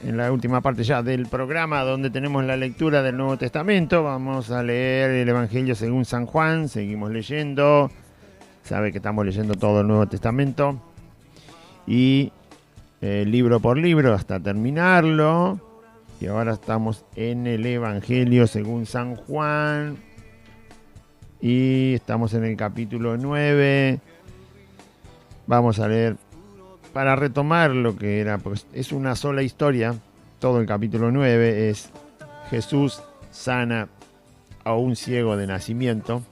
en la última parte ya del programa, donde tenemos la lectura del Nuevo Testamento. Vamos a leer el Evangelio según San Juan. Seguimos leyendo. Sabe que estamos leyendo todo el Nuevo Testamento. Y libro por libro hasta terminarlo. Y ahora estamos en el Evangelio según San Juan. Y estamos en el capítulo 9. Vamos a leer para retomar lo que era, pues es una sola historia. Todo el capítulo 9 es Jesús sana a un ciego de nacimiento.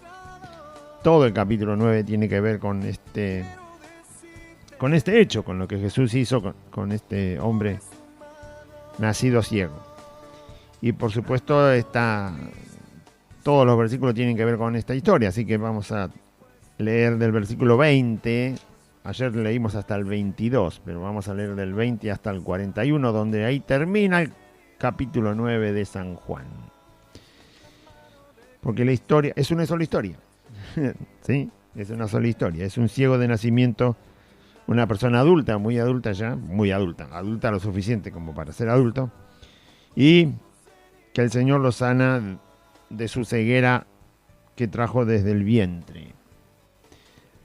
Todo el capítulo 9 tiene que ver con este hecho, con lo que Jesús hizo con este hombre nacido ciego. Y por supuesto todos los versículos tienen que ver con esta historia, así que vamos a leer del versículo 20. Ayer leímos hasta el 22, pero vamos a leer del 20 hasta el 41, donde ahí termina el capítulo 9 de San Juan. Porque la historia es una sola historia. ¿Sí? Es una sola historia. Es un ciego de nacimiento, una persona adulta, muy adulta ya, muy adulta lo suficiente como para ser adulto, y que el Señor lo sana de su ceguera que trajo desde el vientre.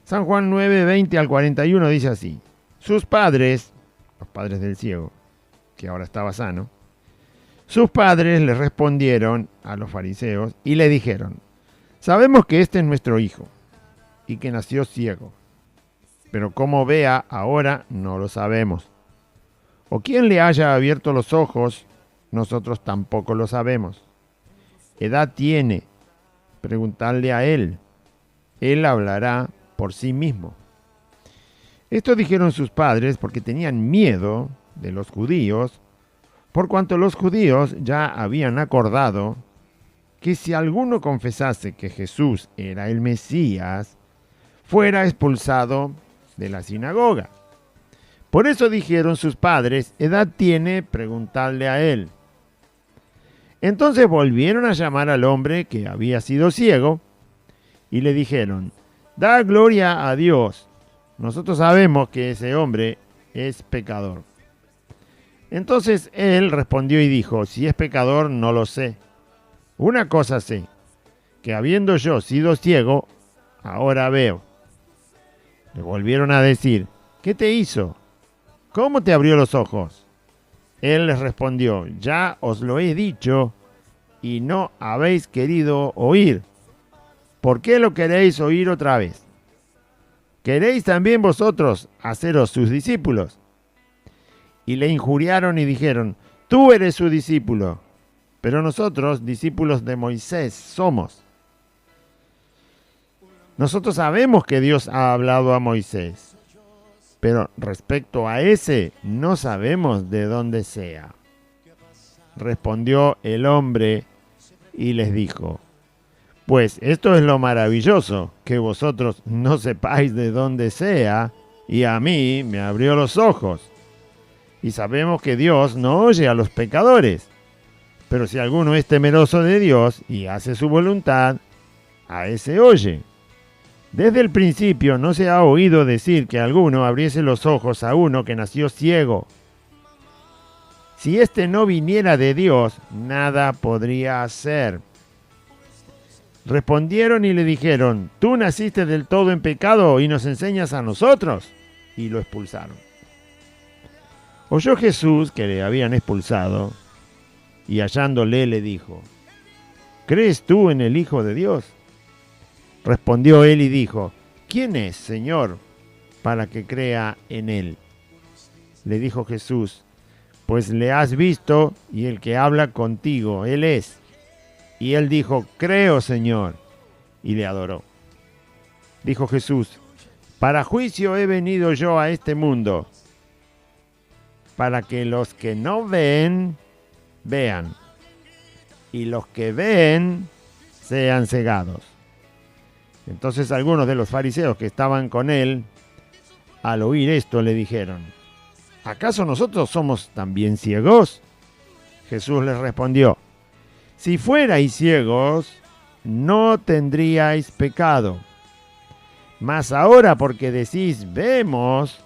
San Juan 9, 20 al 41 dice así: sus padres, los padres del ciego, que ahora estaba sano, sus padres le respondieron a los fariseos y le dijeron: sabemos que este es nuestro hijo y que nació ciego, pero cómo vea ahora no lo sabemos. O quién le haya abierto los ojos, nosotros tampoco lo sabemos. ¿Edad tiene? Preguntadle a él. Él hablará por sí mismo. Esto dijeron sus padres porque tenían miedo de los judíos, por cuanto los judíos ya habían acordado que si alguno confesase que Jesús era el Mesías, fuera expulsado de la sinagoga. Por eso dijeron sus padres: ¿edad tiene? Preguntadle a él. Entonces volvieron a llamar al hombre que había sido ciego y le dijeron: da gloria a Dios. Nosotros sabemos que ese hombre es pecador. Entonces él respondió y dijo: si es pecador, no lo sé. Una cosa sé, que habiendo yo sido ciego, ahora veo. Le volvieron a decir: ¿qué te hizo? ¿Cómo te abrió los ojos? Él les respondió: ya os lo he dicho y no habéis querido oír. ¿Por qué lo queréis oír otra vez? ¿Queréis también vosotros haceros sus discípulos? Y le injuriaron y dijeron: tú eres su discípulo, pero nosotros discípulos de Moisés somos. Nosotros sabemos que Dios ha hablado a Moisés, pero respecto a ese no sabemos de dónde sea. Respondió el hombre y les dijo: pues esto es lo maravilloso, que vosotros no sepáis de dónde sea, y a mí me abrió los ojos. Y sabemos que Dios no oye a los pecadores, pero si alguno es temeroso de Dios y hace su voluntad, a ese oye. Desde el principio no se ha oído decir que alguno abriese los ojos a uno que nació ciego. Si éste no viniera de Dios, nada podría hacer. Respondieron y le dijeron: tú naciste del todo en pecado y nos enseñas a nosotros. Y lo expulsaron. Oyó Jesús que le habían expulsado, y hallándole le dijo: ¿crees tú en el Hijo de Dios? Respondió él y dijo: ¿quién es, Señor, para que crea en él? Le dijo Jesús: pues le has visto, y el que habla contigo, él es. Y él dijo: creo, Señor, y le adoró. Dijo Jesús: para juicio he venido yo a este mundo, para que los que no ven, vean, y los que ven, sean cegados. Entonces algunos de los fariseos que estaban con él, al oír esto, le dijeron: ¿acaso nosotros somos también ciegos? Jesús les respondió: si fuerais ciegos, no tendríais pecado. Mas ahora, porque decís vemos,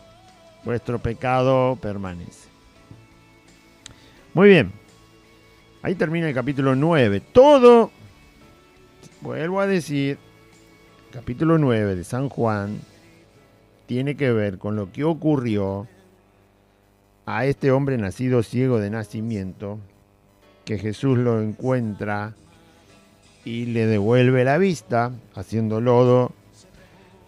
vuestro pecado permanece. Muy bien. Ahí termina el capítulo 9. Todo, vuelvo a decir, capítulo 9 de San Juan tiene que ver con lo que ocurrió a este hombre nacido ciego de nacimiento, que Jesús lo encuentra y le devuelve la vista, haciendo lodo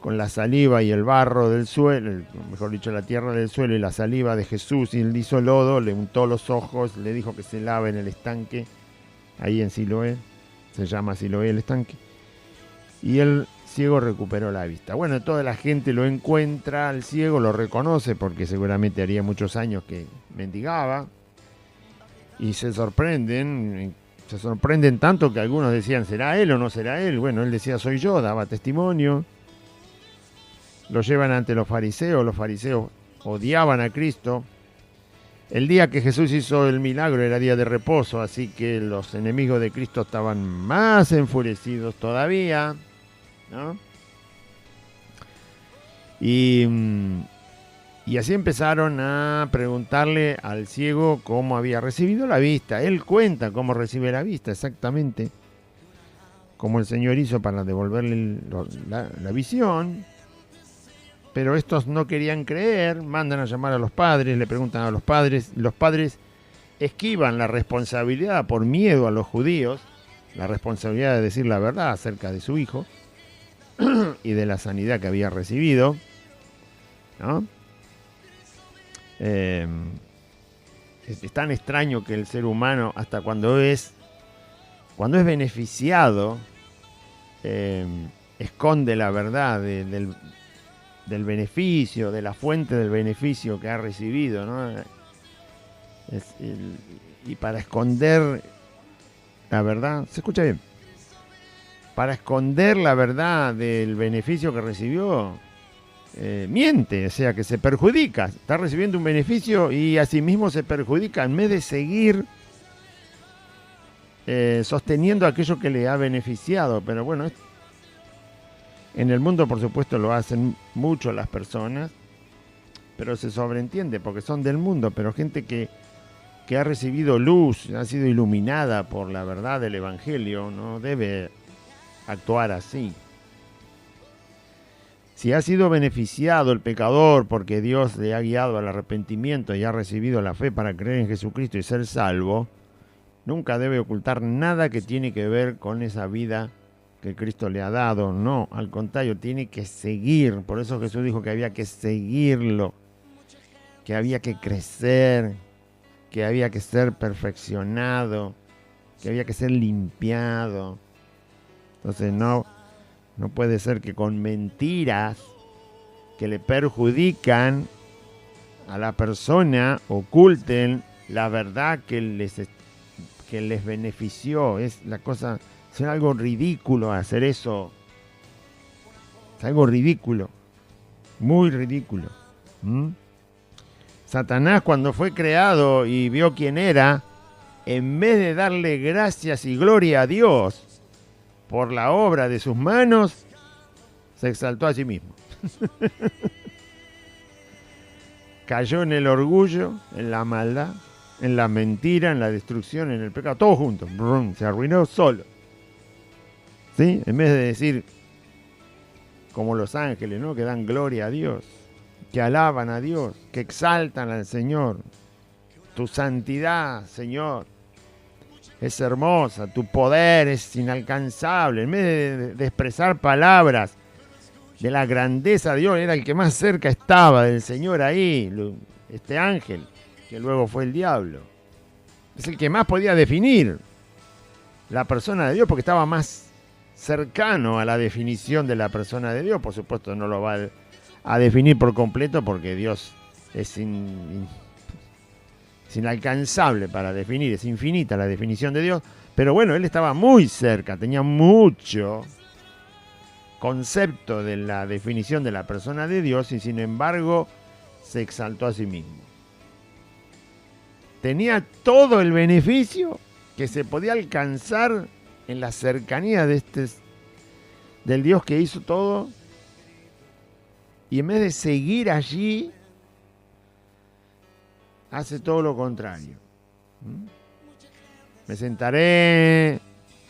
con la saliva y el barro del suelo, mejor dicho, la tierra del suelo y la saliva de Jesús, y él hizo lodo, le untó los ojos, le dijo que se lave en el estanque, ahí en Siloé, se llama Siloé el estanque, y el ciego recuperó la vista. Bueno, toda la gente lo encuentra, al ciego lo reconoce, porque seguramente haría muchos años que mendigaba, y se sorprenden tanto que algunos decían, ¿será él o no será él? Bueno, él decía, soy yo, daba testimonio. Lo llevan ante los fariseos odiaban a Cristo. El día que Jesús hizo el milagro era día de reposo, así que los enemigos de Cristo estaban más enfurecidos todavía, ¿no? Y así empezaron a preguntarle al ciego cómo había recibido la vista. Él cuenta cómo recibe la vista exactamente, como el Señor hizo para devolverle la visión. Pero estos no querían creer, mandan a llamar a los padres, le preguntan a los padres esquivan la responsabilidad por miedo a los judíos, la responsabilidad de decir la verdad acerca de su hijo y de la sanidad que había recibido, ¿no? Es tan extraño que el ser humano, hasta cuando es beneficiado, esconde la verdad del beneficio, de la fuente del beneficio que ha recibido, ¿no? Y para esconder la verdad, ¿se escucha bien? Para esconder la verdad del beneficio que recibió, miente, o sea que se perjudica, está recibiendo un beneficio y a sí mismo se perjudica en vez de seguir sosteniendo aquello que le ha beneficiado. Pero bueno, en el mundo, por supuesto, lo hacen mucho las personas, pero se sobreentiende porque son del mundo, pero gente que ha recibido luz, ha sido iluminada por la verdad del Evangelio, no debe actuar así. Si ha sido beneficiado el pecador porque Dios le ha guiado al arrepentimiento y ha recibido la fe para creer en Jesucristo y ser salvo, nunca debe ocultar nada que tiene que ver con esa vida que Cristo le ha dado. No, al contrario, tiene que seguir. Por eso Jesús dijo que había que seguirlo, que había que crecer, que había que ser perfeccionado, que había que ser limpiado. Entonces no puede ser que con mentiras que le perjudican a la persona oculten la verdad que les benefició. Es algo ridículo hacer eso. Es algo ridículo, muy ridículo. Satanás, cuando fue creado y vio quién era, en vez de darle gracias y gloria a Dios por la obra de sus manos, se exaltó a sí mismo. Cayó en el orgullo, en la maldad, en la mentira, en la destrucción, en el pecado, todo junto. Se arruinó solo. ¿Sí? En vez de decir, como los ángeles, ¿no? Que dan gloria a Dios, que alaban a Dios, que exaltan al Señor. Tu santidad, Señor, es hermosa, tu poder es inalcanzable. En vez de expresar palabras de la grandeza de Dios, era el que más cerca estaba del Señor ahí, este ángel, que luego fue el diablo. Es el que más podía definir la persona de Dios, porque estaba más cercano a la definición de la persona de Dios. Por supuesto no lo va a definir por completo, porque Dios es inalcanzable para definir, es infinita la definición de Dios, pero bueno, él estaba muy cerca, tenía mucho concepto de la definición de la persona de Dios y sin embargo se exaltó a sí mismo. Tenía todo el beneficio que se podía alcanzar en la cercanía del Dios que hizo todo, y en vez de seguir allí, hace todo lo contrario. Me sentaré,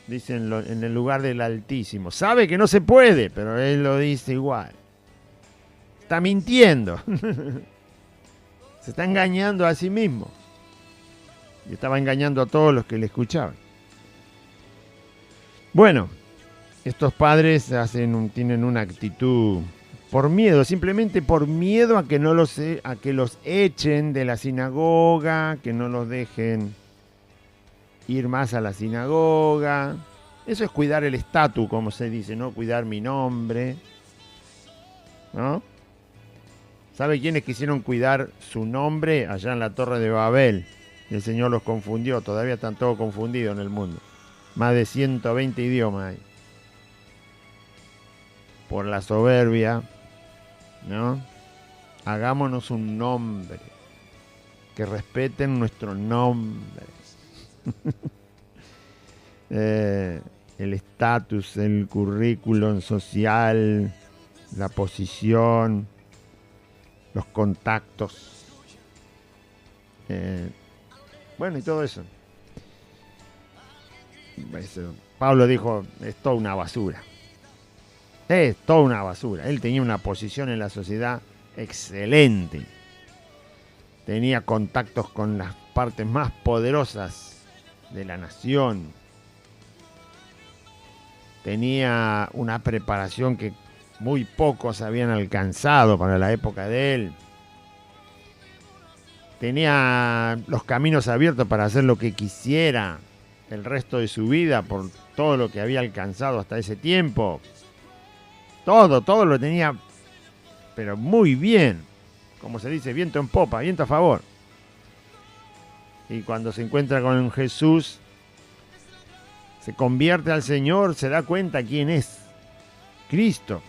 dice, en el lugar del Altísimo. Sabe que no se puede, pero él lo dice igual. Está mintiendo. Se está engañando a sí mismo. Y estaba engañando a todos los que le escuchaban. Bueno, estos padres tienen una actitud por miedo, simplemente por miedo a que a que los echen de la sinagoga, que no los dejen ir más a la sinagoga. Eso es cuidar el estatus, como se dice, ¿no? Cuidar mi nombre, ¿no? ¿Sabe quiénes quisieron cuidar su nombre allá en la Torre de Babel? El Señor los confundió, todavía están todos confundidos en el mundo. Más de 120 idiomas hay. Por la soberbia, ¿no? Hagámonos un nombre. Que respeten nuestro nombre. El estatus, el currículum social, la posición, los contactos. Bueno, y todo eso. Pablo dijo, es toda una basura. Es toda una basura. Él tenía una posición en la sociedad excelente. Tenía contactos con las partes más poderosas de la nación. Tenía una preparación que muy pocos habían alcanzado para la época de él. Tenía los caminos abiertos para hacer lo que quisiera el resto de su vida por todo lo que había alcanzado hasta ese tiempo. Todo lo tenía, pero muy bien. Como se dice, viento en popa, viento a favor. Y cuando se encuentra con Jesús, se convierte al Señor, se da cuenta quién es Cristo.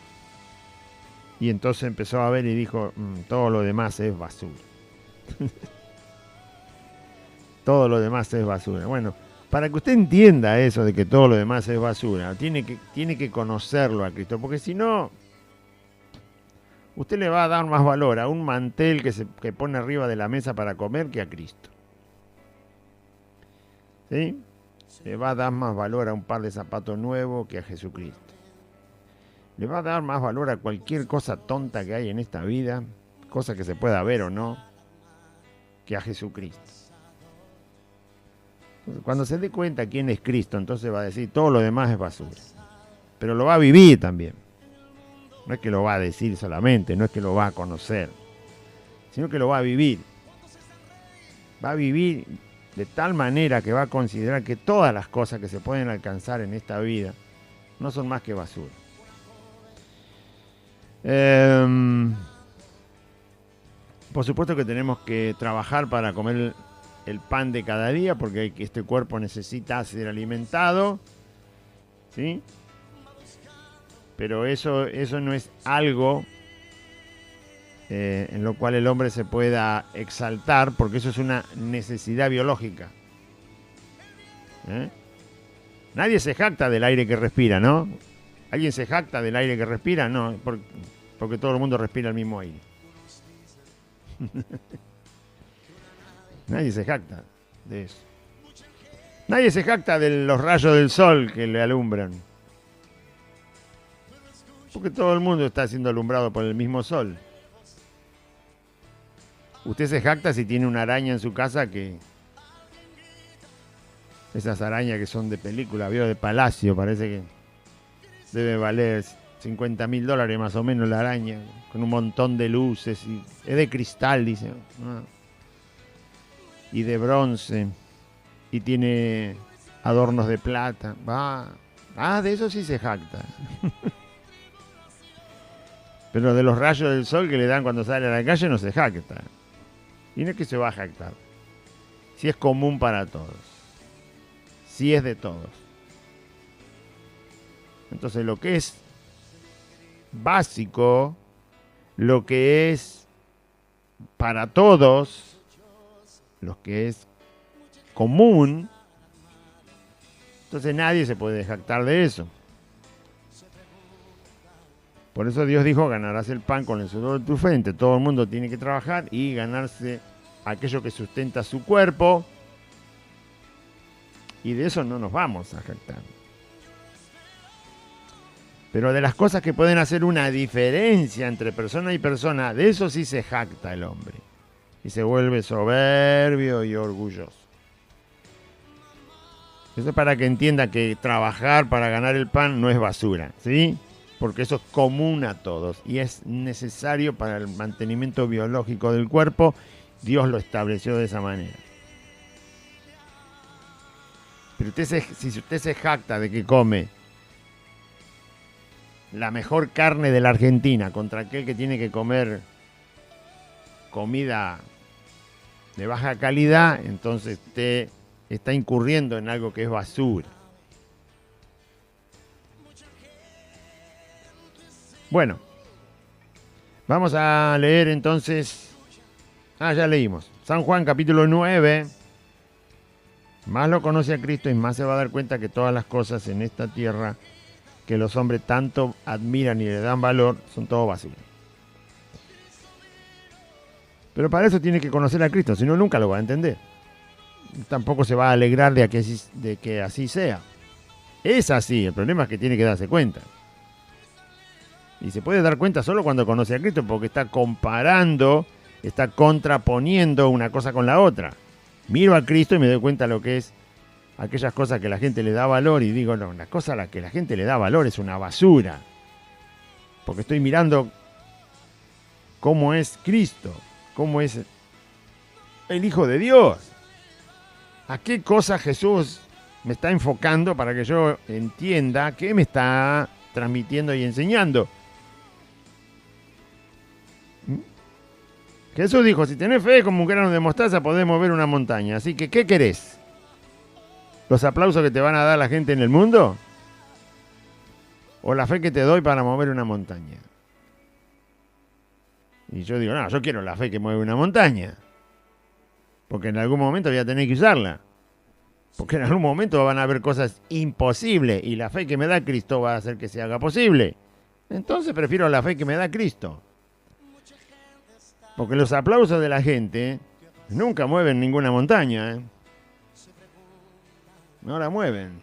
Y entonces empezó a ver y dijo, todo lo demás es basura. Todo lo demás es basura. Bueno, para que usted entienda eso de que todo lo demás es basura, tiene que conocerlo a Cristo, porque si no, usted le va a dar más valor a un mantel que pone arriba de la mesa para comer que a Cristo. ¿Sí? Le va a dar más valor a un par de zapatos nuevos que a Jesucristo. Le va a dar más valor a cualquier cosa tonta que hay en esta vida, cosa que se pueda ver o no, que a Jesucristo. Entonces, cuando se dé cuenta quién es Cristo, entonces va a decir, todo lo demás es basura. Pero lo va a vivir también. No es que lo va a decir solamente, no es que lo va a conocer, sino que lo va a vivir. Va a vivir de tal manera que va a considerar que todas las cosas que se pueden alcanzar en esta vida no son más que basura. Por supuesto que tenemos que trabajar para comer el pan de cada día, porque este cuerpo necesita ser alimentado, ¿sí? Pero eso no es algo en lo cual el hombre se pueda exaltar, porque eso es una necesidad biológica. Nadie se jacta del aire que respira, ¿no? ¿Alguien se jacta del aire que respira? No, porque todo el mundo respira el mismo aire. Nadie se jacta de eso. Nadie se jacta de los rayos del sol que le alumbran. Porque todo el mundo está siendo alumbrado por el mismo sol. Usted se jacta si tiene una araña en su casa que... Esas arañas que son de película, veo de Palacio, parece que debe valer $50.000 más o menos la araña, con un montón de luces, y es de cristal, dice, y de bronce, y tiene adornos de plata. De eso sí se jacta. Pero de los rayos del sol que le dan cuando sale a la calle no se jacta. Y no es que se va a jactar. Si es común para todos. Si es de todos. Entonces lo que es básico, lo que es para todos, lo que es común, entonces nadie se puede jactar de eso. Por eso Dios dijo, ganarás el pan con el sudor de tu frente. Todo el mundo tiene que trabajar y ganarse aquello que sustenta su cuerpo. Y de eso no nos vamos a jactar. Pero de las cosas que pueden hacer una diferencia entre persona y persona, de eso sí se jacta el hombre. Y se vuelve soberbio y orgulloso. Eso es para que entienda que trabajar para ganar el pan no es basura, ¿sí? Porque eso es común a todos y es necesario para el mantenimiento biológico del cuerpo. Dios lo estableció de esa manera. Pero si usted se jacta de que come la mejor carne de la Argentina contra aquel que tiene que comer comida de baja calidad, entonces usted está incurriendo en algo que es basura. Bueno, vamos a leer entonces. Ya leímos. San Juan capítulo 9. Más lo conoce a Cristo y más se va a dar cuenta que todas las cosas en esta tierra que los hombres tanto admiran y le dan valor son todo basura. Pero para eso tiene que conocer a Cristo, si no nunca lo va a entender. Tampoco se va a alegrar de que así sea. Es así, el problema es que tiene que darse cuenta. Y se puede dar cuenta solo cuando conoce a Cristo, porque está comparando, está contraponiendo una cosa con la otra. Miro a Cristo y me doy cuenta de lo que es aquellas cosas que la gente le da valor y digo, no, la cosa a la que la gente le da valor es una basura. Porque estoy mirando cómo es Cristo, cómo es el Hijo de Dios. ¿A qué cosa Jesús me está enfocando para que yo entienda qué me está transmitiendo y enseñando? Jesús dijo, si tenés fe como un grano de mostaza podés mover una montaña. Así que, ¿qué querés? ¿Los aplausos que te van a dar la gente en el mundo? ¿O la fe que te doy para mover una montaña? Y yo digo, no, yo quiero la fe que mueve una montaña. Porque en algún momento voy a tener que usarla. Porque en algún momento van a haber cosas imposibles y la fe que me da Cristo va a hacer que se haga posible. Entonces prefiero la fe que me da Cristo. Porque los aplausos de la gente nunca mueven ninguna montaña, ¿eh? No la mueven.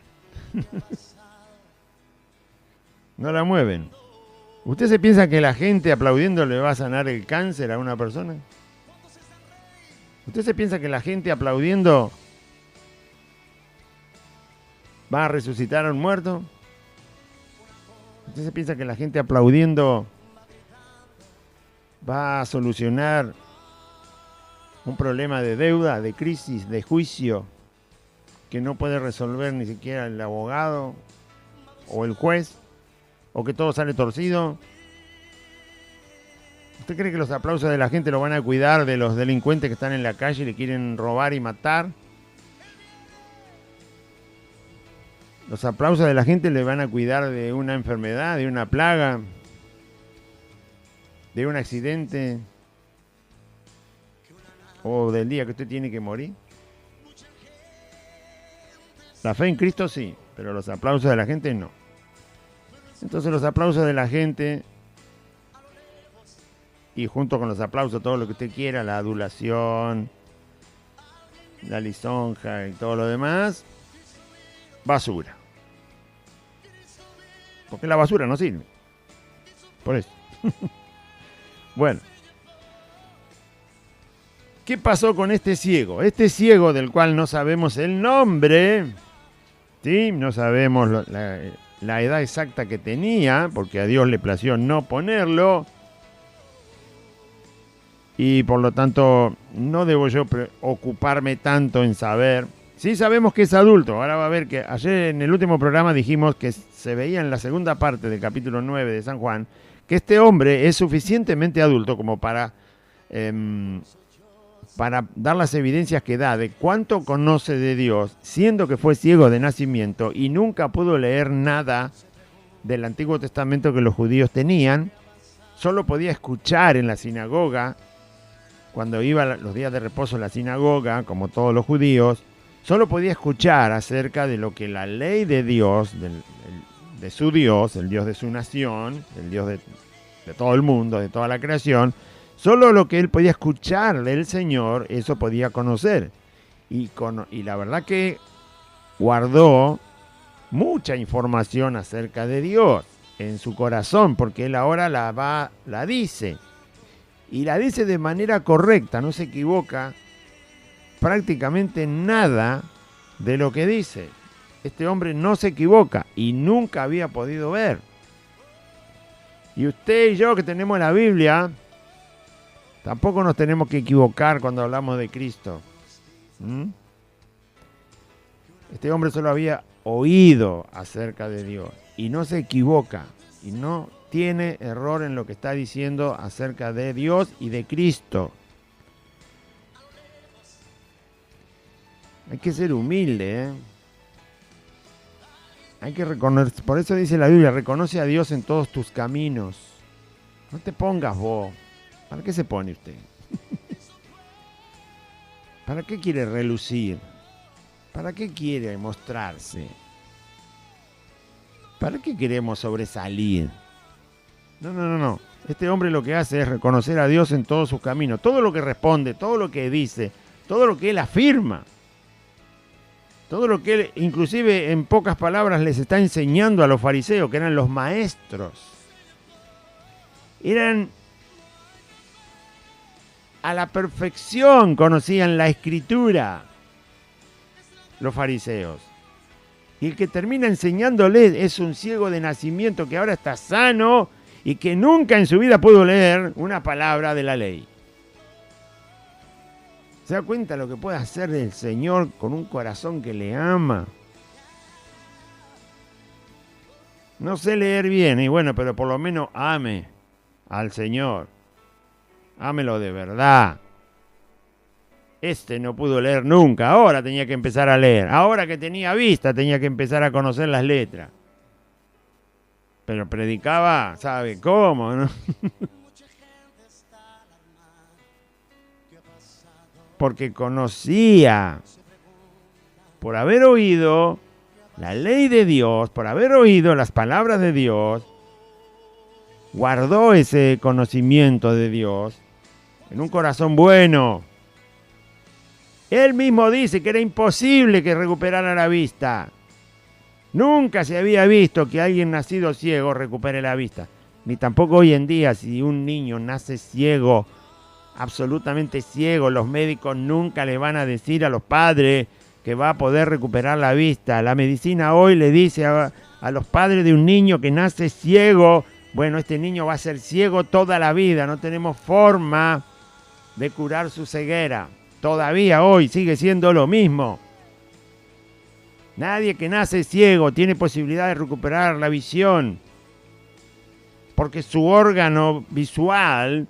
No la mueven. ¿Usted se piensa que la gente aplaudiendo le va a sanar el cáncer a una persona? ¿Usted se piensa que la gente aplaudiendo va a resucitar a un muerto? ¿Usted se piensa que la gente aplaudiendo va a solucionar un problema de deuda, de crisis, de juicio que no puede resolver ni siquiera el abogado o el juez, o que todo sale torcido? ¿Usted cree que los aplausos de la gente lo van a cuidar de los delincuentes que están en la calle y le quieren robar y matar? ¿Los aplausos de la gente le van a cuidar de una enfermedad, de una plaga, de un accidente o del día que usted tiene que morir? La fe en Cristo sí, pero los aplausos de la gente no. Entonces los aplausos de la gente, y junto con los aplausos todo lo que usted quiera, la adulación, la lisonja y todo lo demás, basura. Porque la basura no sirve. Por eso. Bueno. ¿Qué pasó con este ciego? Este ciego del cual no sabemos el nombre, ¿sí? No sabemos la edad exacta que tenía, porque a Dios le plació no ponerlo. Y por lo tanto, no debo yo preocuparme tanto en saber. Sí sabemos que es adulto. Ahora va a ver que ayer en el último programa dijimos que se veía en la segunda parte del capítulo 9 de San Juan, que este hombre es suficientemente adulto como para dar las evidencias que da de cuánto conoce de Dios, siendo que fue ciego de nacimiento y nunca pudo leer nada del Antiguo Testamento que los judíos tenían. Solo podía escuchar en la sinagoga, cuando iba los días de reposo a la sinagoga, como todos los judíos, solo podía escuchar acerca de lo que la ley de Dios, de su Dios, el Dios de su nación, el Dios de todo el mundo, de toda la creación. Solo lo que él podía escuchar del Señor, eso podía conocer. Y la verdad que guardó mucha información acerca de Dios en su corazón, porque él ahora la dice. Y la dice de manera correcta, no se equivoca prácticamente nada de lo que dice. Este hombre no se equivoca y nunca había podido ver. Y usted y yo que tenemos la Biblia, tampoco nos tenemos que equivocar cuando hablamos de Cristo. Este hombre solo había oído acerca de Dios y no se equivoca y no tiene error en lo que está diciendo acerca de Dios y de Cristo. Hay que ser humilde, ¿eh? Hay que reconocer, por eso dice la Biblia, reconoce a Dios en todos tus caminos. No te pongas vos. ¿Para qué se pone usted? ¿Para qué quiere relucir? ¿Para qué quiere mostrarse? ¿Para qué queremos sobresalir? No. Este hombre lo que hace es reconocer a Dios en todos sus caminos. Todo lo que responde, todo lo que dice, todo lo que él afirma. Todo lo que él, inclusive en pocas palabras, les está enseñando a los fariseos, que eran los maestros. Eran a la perfección, conocían la Escritura, los fariseos. Y el que termina enseñándoles es un ciego de nacimiento que ahora está sano y que nunca en su vida pudo leer una palabra de la ley. ¿Se da cuenta lo que puede hacer el Señor con un corazón que le ama? No sé leer bien, y bueno, pero por lo menos ame al Señor. Ámelo de verdad. Este no pudo leer nunca, ahora tenía que empezar a leer. Ahora que tenía vista, tenía que empezar a conocer las letras. Pero predicaba, ¿sabe cómo, no? Porque conocía, por haber oído la ley de Dios, por haber oído las palabras de Dios, guardó ese conocimiento de Dios en un corazón bueno. Él mismo dice que era imposible que recuperara la vista. Nunca se había visto que alguien nacido ciego recupere la vista. Ni tampoco hoy en día, si un niño nace ciego, absolutamente ciego, los médicos nunca le van a decir a los padres que va a poder recuperar la vista. La medicina hoy le dice a los padres de un niño que nace ciego, bueno, este niño va a ser ciego toda la vida, no tenemos forma de curar su ceguera. Todavía hoy sigue siendo lo mismo. Nadie que nace ciego tiene posibilidad de recuperar la visión, porque su órgano visual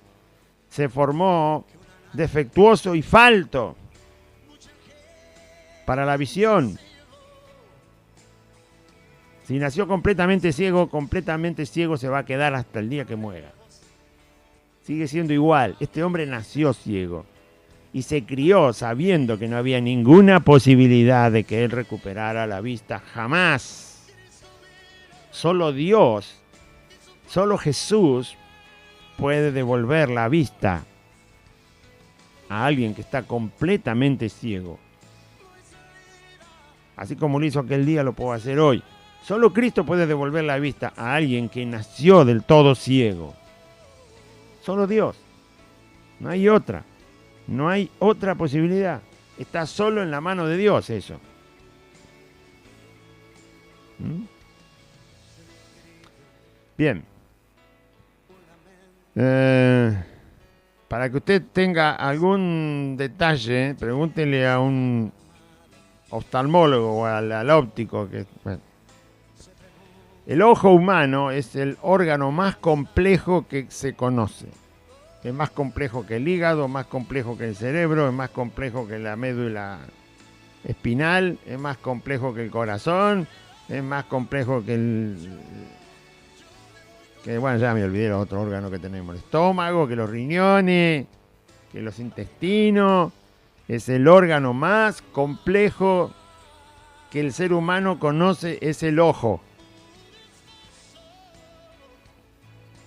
se formó defectuoso y falto para la visión. Si nació completamente ciego se va a quedar hasta el día que muera. Sigue siendo igual. Este hombre nació ciego y se crió sabiendo que no había ninguna posibilidad de que él recuperara la vista jamás. Solo Dios, solo Jesús puede devolver la vista a alguien que está completamente ciego. Así como lo hizo aquel día, lo puedo hacer hoy. Solo Cristo puede devolver la vista a alguien que nació del todo ciego. Solo Dios. No hay otra. No hay otra posibilidad. Está solo en la mano de Dios eso. Bien. Para que usted tenga algún detalle, pregúntele a un oftalmólogo o al óptico. Bueno. El ojo humano es el órgano más complejo que se conoce. Es más complejo que el hígado, más complejo que el cerebro, es más complejo que la médula espinal, es más complejo que el corazón, es más complejo que bueno, ya me olvidé el otro órgano que tenemos, el estómago, que los riñones, que los intestinos. Es el órgano más complejo que el ser humano conoce, es el ojo.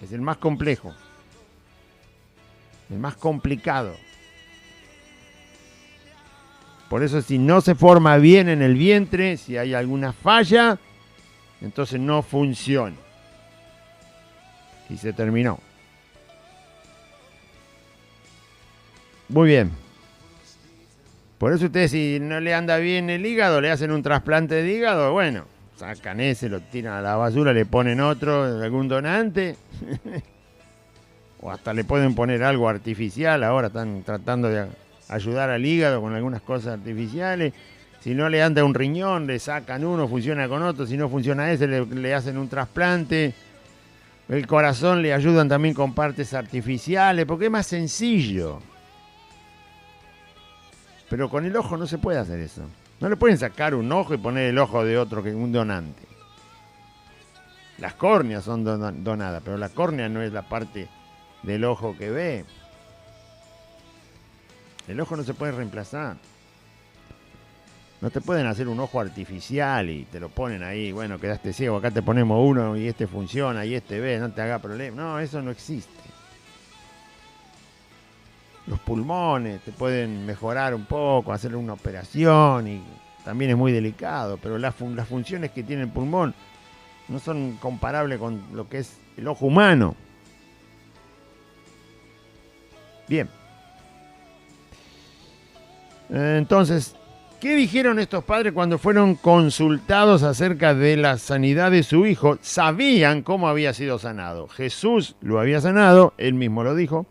Es el más complejo. El más complicado. Por eso si no se forma bien en el vientre, si hay alguna falla, entonces no funciona. Y se terminó. Muy bien. Por eso ustedes, si no le anda bien el hígado, le hacen un trasplante de hígado, bueno, sacan ese, lo tiran a la basura, le ponen otro, algún donante. O hasta le pueden poner algo artificial. Ahora están tratando de ayudar al hígado con algunas cosas artificiales. Si no le anda un riñón, le sacan uno, funciona con otro. Si no funciona ese, le hacen un trasplante. El corazón le ayudan también con partes artificiales, porque es más sencillo. Pero con el ojo no se puede hacer eso. No le pueden sacar un ojo y poner el ojo de otro, que un donante. Las córneas son donadas, pero la córnea no es la parte del ojo que ve. El ojo no se puede reemplazar. No te pueden hacer un ojo artificial y te lo ponen ahí. Bueno, quedaste ciego, acá te ponemos uno y este funciona y este ve, no te haga problema. No, eso no existe. Los pulmones te pueden mejorar un poco, hacer una operación y también es muy delicado, pero las funciones que tiene el pulmón no son comparables con lo que es el ojo humano. Bien. Entonces, ¿qué dijeron estos padres cuando fueron consultados acerca de la sanidad de su hijo? Sabían cómo había sido sanado. Jesús lo había sanado, él mismo lo dijo.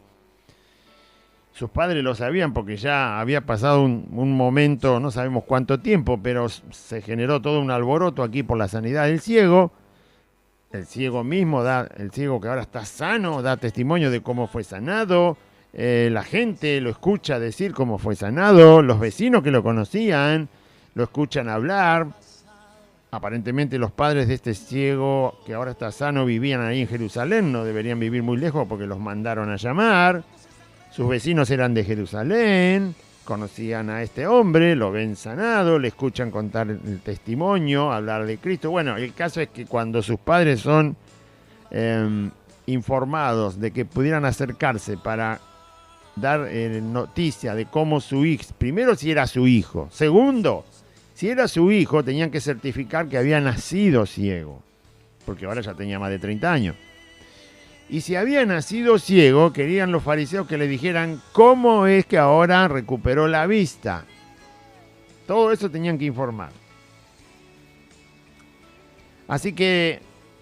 Sus padres lo sabían porque ya había pasado un momento, no sabemos cuánto tiempo, pero se generó todo un alboroto aquí por la sanidad del ciego. El ciego mismo, el ciego que ahora está sano, da testimonio de cómo fue sanado. La gente lo escucha decir cómo fue sanado. Los vecinos que lo conocían lo escuchan hablar. Aparentemente los padres de este ciego que ahora está sano vivían ahí en Jerusalén. No deberían vivir muy lejos porque los mandaron a llamar. Sus vecinos eran de Jerusalén, conocían a este hombre, lo ven sanado, le escuchan contar el testimonio, hablar de Cristo. Bueno, el caso es que cuando sus padres son informados de que pudieran acercarse para dar noticia de cómo su hijo, primero si era su hijo, segundo, si era su hijo tenían que certificar que había nacido ciego, porque ahora ya tenía más de 30 años. Y si había nacido ciego, querían los fariseos que le dijeran cómo es que ahora recuperó la vista. Todo eso tenían que informar. Así que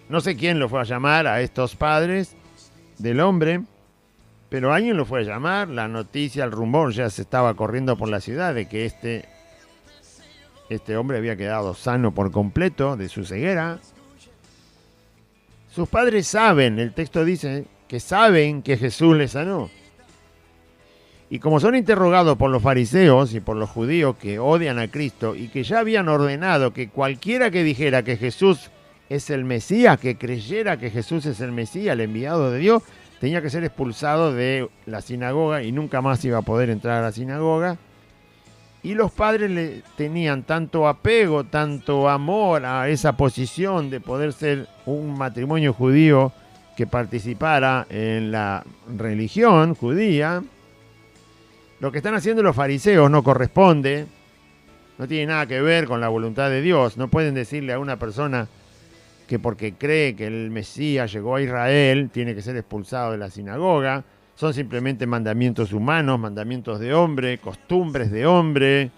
no sé quién lo fue a llamar a estos padres del hombre, pero alguien lo fue a llamar. La noticia, el rumor ya se estaba corriendo por la ciudad de que este hombre había quedado sano por completo de su ceguera. Sus padres saben, el texto dice que saben que Jesús les sanó. Y como son interrogados por los fariseos y por los judíos que odian a Cristo y que ya habían ordenado que cualquiera que dijera que Jesús es el Mesías, que creyera que Jesús es el Mesías, el enviado de Dios, tenía que ser expulsado de la sinagoga y nunca más iba a poder entrar a la sinagoga. Y los padres le tenían tanto apego, tanto amor a esa posición de poder ser un matrimonio judío que participara en la religión judía. Lo que están haciendo los fariseos no corresponde, no tiene nada que ver con la voluntad de Dios. No pueden decirle a una persona que porque cree que el Mesías llegó a Israel tiene que ser expulsado de la sinagoga. Son simplemente mandamientos humanos, mandamientos de hombre, costumbres de hombre,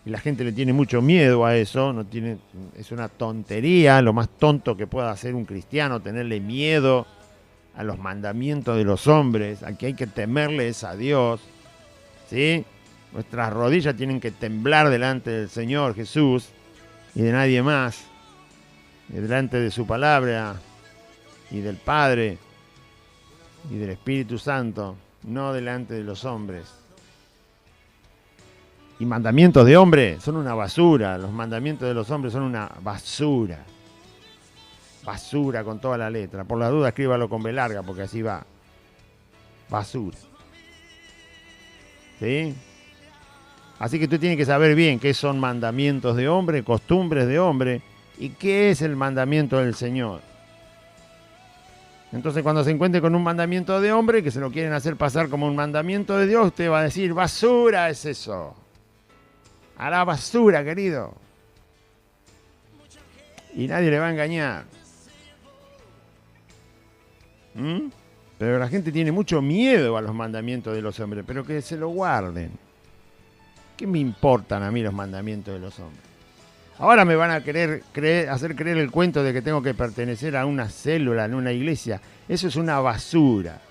y la gente le tiene mucho miedo a eso. Es una tontería, lo más tonto que pueda hacer un cristiano, tenerle miedo a los mandamientos de los hombres. Aquí hay que temerles a Dios, ¿sí? Nuestras rodillas tienen que temblar delante del Señor Jesús y de nadie más, y delante de su palabra y del Padre y del Espíritu Santo, no delante de los hombres. Y mandamientos de hombre son una basura. Los mandamientos de los hombres son una basura. Basura con toda la letra. Por la duda escríbalo con B larga porque así va. Basura. ¿Sí? Así que tú tienes que saber bien qué son mandamientos de hombre, costumbres de hombre y qué es el mandamiento del Señor. Entonces cuando se encuentre con un mandamiento de hombre que se lo quieren hacer pasar como un mandamiento de Dios, usted va a decir, basura es eso. A la basura, querido. Y nadie le va a engañar. Pero la gente tiene mucho miedo a los mandamientos de los hombres, pero que se lo guarden. ¿Qué me importan a mí los mandamientos de los hombres? Ahora me van a querer hacer creer el cuento de que tengo que pertenecer a una célula, en una iglesia. Eso es una basura.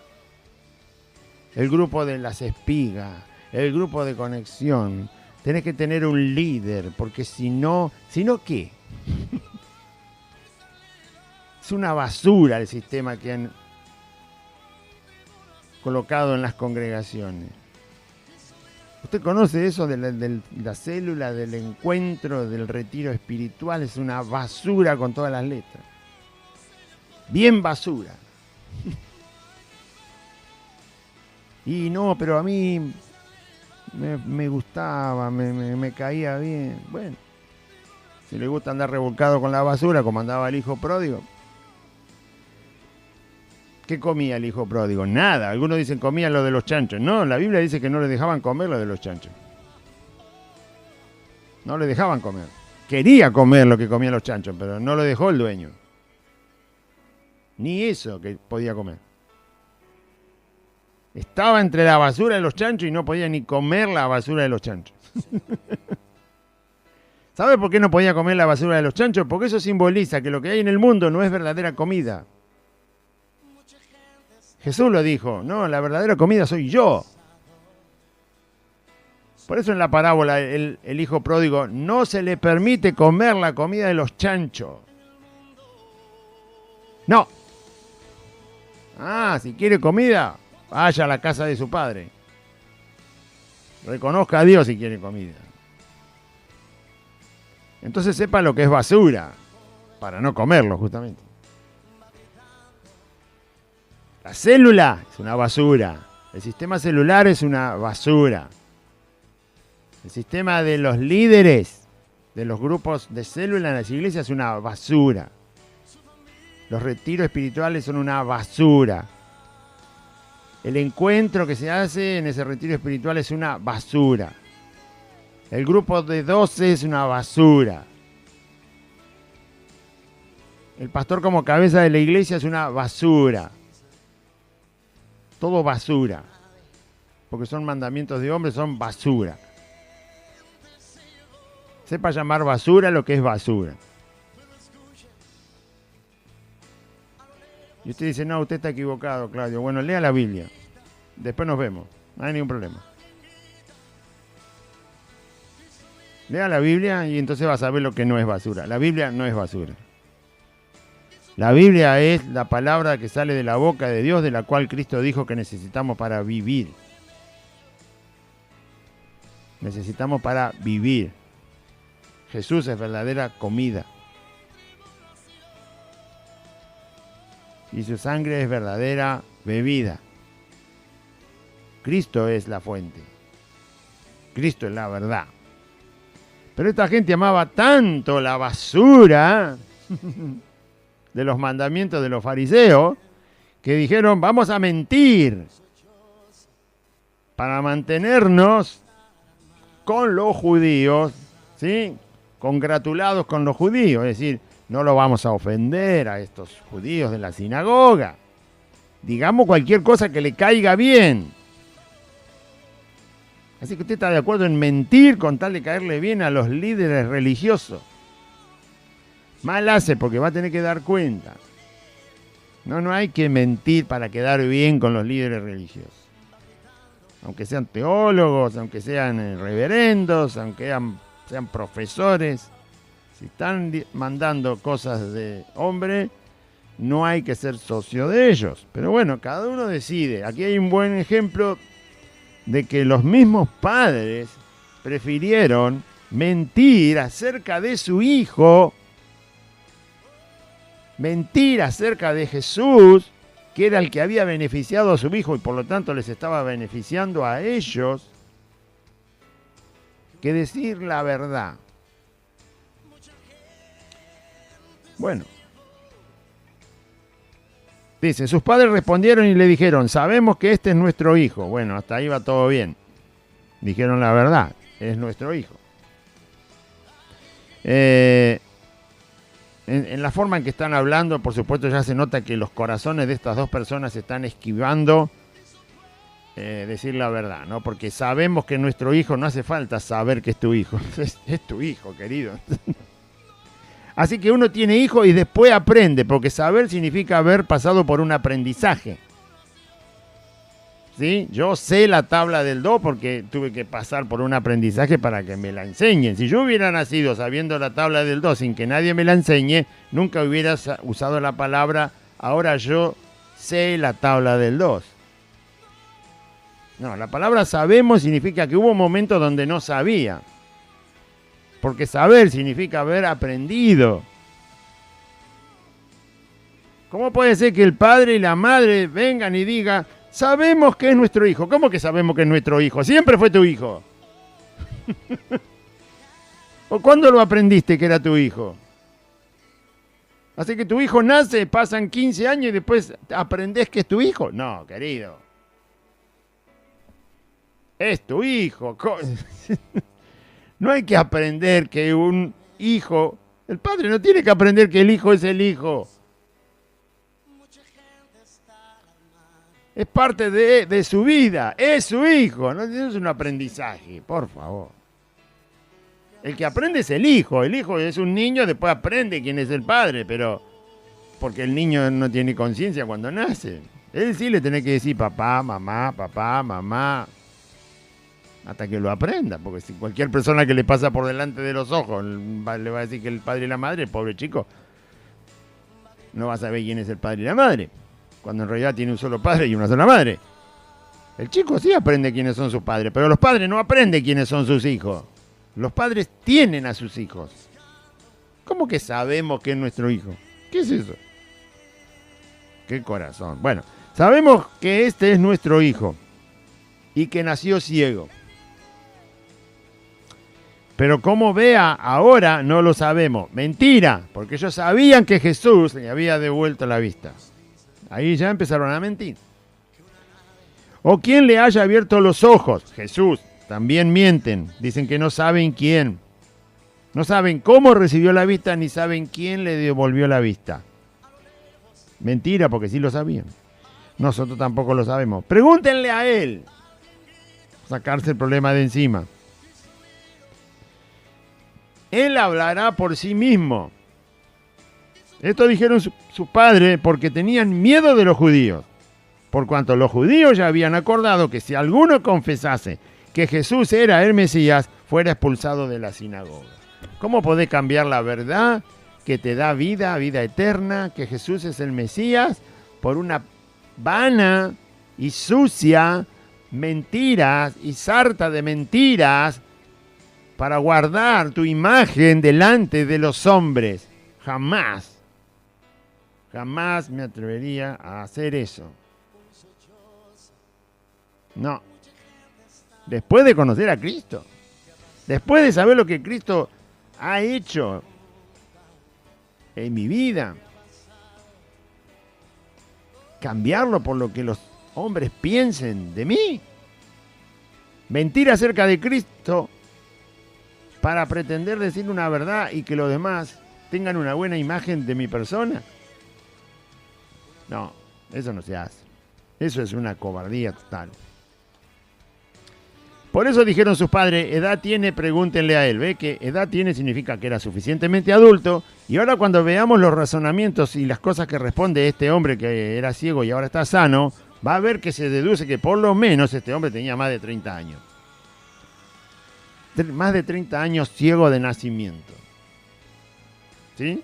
El grupo de las espigas, el grupo de conexión. Tenés que tener un líder, porque si no, ¿qué? Es una basura el sistema que han colocado en las congregaciones. ¿Usted conoce eso de la célula, del encuentro, del retiro espiritual? Es una basura con todas las letras. Bien basura. Y no, pero a mí me gustaba, me caía bien. Bueno, si le gusta andar revolcado con la basura, como andaba el hijo pródigo. ¿Qué comía el hijo pródigo? Nada. Algunos dicen comía lo de los chanchos. No, la Biblia dice que no le dejaban comer lo de los chanchos. No le dejaban comer. Quería comer lo que comían los chanchos, pero no lo dejó el dueño. Ni eso que podía comer. Estaba entre la basura de los chanchos y no podía ni comer la basura de los chanchos. ¿Sabe por qué no podía comer la basura de los chanchos? Porque eso simboliza que lo que hay en el mundo no es verdadera comida. Jesús lo dijo, no, la verdadera comida soy yo. Por eso en la parábola el hijo pródigo no se le permite comer la comida de los chanchos. No. Si quiere comida, vaya a la casa de su padre. Reconozca a Dios si quiere comida. Entonces sepa lo que es basura, para no comerlo justamente. La célula es una basura. El sistema celular es una basura. El sistema de los líderes de los grupos de célula en las iglesias es una basura. Los retiros espirituales son una basura. El encuentro que se hace en ese retiro espiritual es una basura. El grupo de 12 es una basura. El pastor como cabeza de la iglesia es una basura. Todo basura. Porque son mandamientos de hombres, son basura. Sepa llamar basura lo que es basura. Y usted dice, no, usted está equivocado, Claudio. Bueno, lea la Biblia. Después nos vemos. No hay ningún problema. Lea la Biblia y entonces va a saber lo que no es basura. La Biblia no es basura. La Biblia es la palabra que sale de la boca de Dios, de la cual Cristo dijo que necesitamos para vivir. Necesitamos para vivir. Jesús es verdadera comida. Y su sangre es verdadera bebida. Cristo es la fuente. Cristo es la verdad. Pero esta gente amaba tanto la basura de los mandamientos de los fariseos, que dijeron, vamos a mentir para mantenernos con los judíos, ¿sí? Congratulados con los judíos, es decir, no lo vamos a ofender a estos judíos de la sinagoga. Digamos cualquier cosa que le caiga bien. Así que usted está de acuerdo en mentir con tal de caerle bien a los líderes religiosos. Mal hace porque va a tener que dar cuenta. No hay que mentir para quedar bien con los líderes religiosos. Aunque sean teólogos, aunque sean reverendos, aunque sean profesores. Si están mandando cosas de hombre, no hay que ser socio de ellos. Pero bueno, cada uno decide. Aquí hay un buen ejemplo de que los mismos padres prefirieron mentir acerca de su hijo, mentir acerca de Jesús, que era el que había beneficiado a su hijo y por lo tanto les estaba beneficiando a ellos, que decir la verdad. Bueno, dice, sus padres respondieron y le dijeron, sabemos que este es nuestro hijo. Bueno, hasta ahí va todo bien. Dijeron la verdad, es nuestro hijo. En la forma en que están hablando, por supuesto, ya se nota que los corazones de estas dos personas están esquivando decir la verdad, ¿no? Porque sabemos que nuestro hijo, no hace falta saber que es tu hijo, es tu hijo, querido. Así que uno tiene hijo y después aprende, porque saber significa haber pasado por un aprendizaje. ¿Sí? Yo sé la tabla del do porque tuve que pasar por un aprendizaje para que me la enseñen. Si yo hubiera nacido sabiendo la tabla del do sin que nadie me la enseñe, nunca hubiera usado la palabra ahora yo sé la tabla del do. No, la palabra sabemos significa que hubo momentos donde no sabía. Porque saber significa haber aprendido. ¿Cómo puede ser que el padre y la madre vengan y digan, sabemos que es nuestro hijo? ¿Cómo que sabemos que es nuestro hijo? Siempre fue tu hijo. ¿O cuándo lo aprendiste que era tu hijo? Así que tu hijo nace, pasan 15 años y después aprendés que es tu hijo. No, querido. Es tu hijo. No hay que aprender que un hijo... El padre no tiene que aprender que el hijo es el hijo. Es parte de su vida. Es su hijo. No es un aprendizaje, por favor. El que aprende es el hijo. El hijo es un niño, después aprende quién es el padre, pero... Porque el niño no tiene conciencia cuando nace. Él sí le tiene que decir papá, mamá... Hasta que lo aprenda, porque si cualquier persona que le pasa por delante de los ojos le va a decir que el padre y la madre, el pobre chico, no va a saber quién es el padre y la madre, cuando en realidad tiene un solo padre y una sola madre. El chico sí aprende quiénes son sus padres, pero los padres no aprenden quiénes son sus hijos. Los padres tienen a sus hijos. ¿Cómo que sabemos que es nuestro hijo? ¿Qué es eso? ¿Qué corazón? Bueno, sabemos que este es nuestro hijo y que nació ciego. Pero cómo vea ahora no lo sabemos. Mentira, porque ellos sabían que Jesús le había devuelto la vista. Ahí ya empezaron a mentir. O quién le haya abierto los ojos. Jesús. También mienten. Dicen que no saben quién. No saben cómo recibió la vista ni saben quién le devolvió la vista. Mentira, porque sí lo sabían. Nosotros tampoco lo sabemos. Pregúntenle a él. Sacarse el problema de encima. Él hablará por sí mismo. Esto dijeron su padre porque tenían miedo de los judíos. Por cuanto los judíos ya habían acordado que si alguno confesase que Jesús era el Mesías, fuera expulsado de la sinagoga. ¿Cómo podés cambiar la verdad que te da vida, vida eterna, que Jesús es el Mesías, por una vana y sucia mentiras y sarta de mentiras para guardar tu imagen delante de los hombres? Jamás me atrevería a hacer eso. No. Después de conocer a Cristo, después de saber lo que Cristo ha hecho en mi vida, cambiarlo por lo que los hombres piensen de mí, mentir acerca de Cristo para pretender decir una verdad y que los demás tengan una buena imagen de mi persona. No, eso no se hace. Eso es una cobardía total. Por eso dijeron sus padres, edad tiene, pregúntenle a él. ¿Ve que edad tiene significa que era suficientemente adulto? Y ahora cuando veamos los razonamientos y las cosas que responde este hombre que era ciego y ahora está sano, va a ver que se deduce que por lo menos este hombre tenía más de 30 años. Más de 30 años ciego de nacimiento. ¿Sí?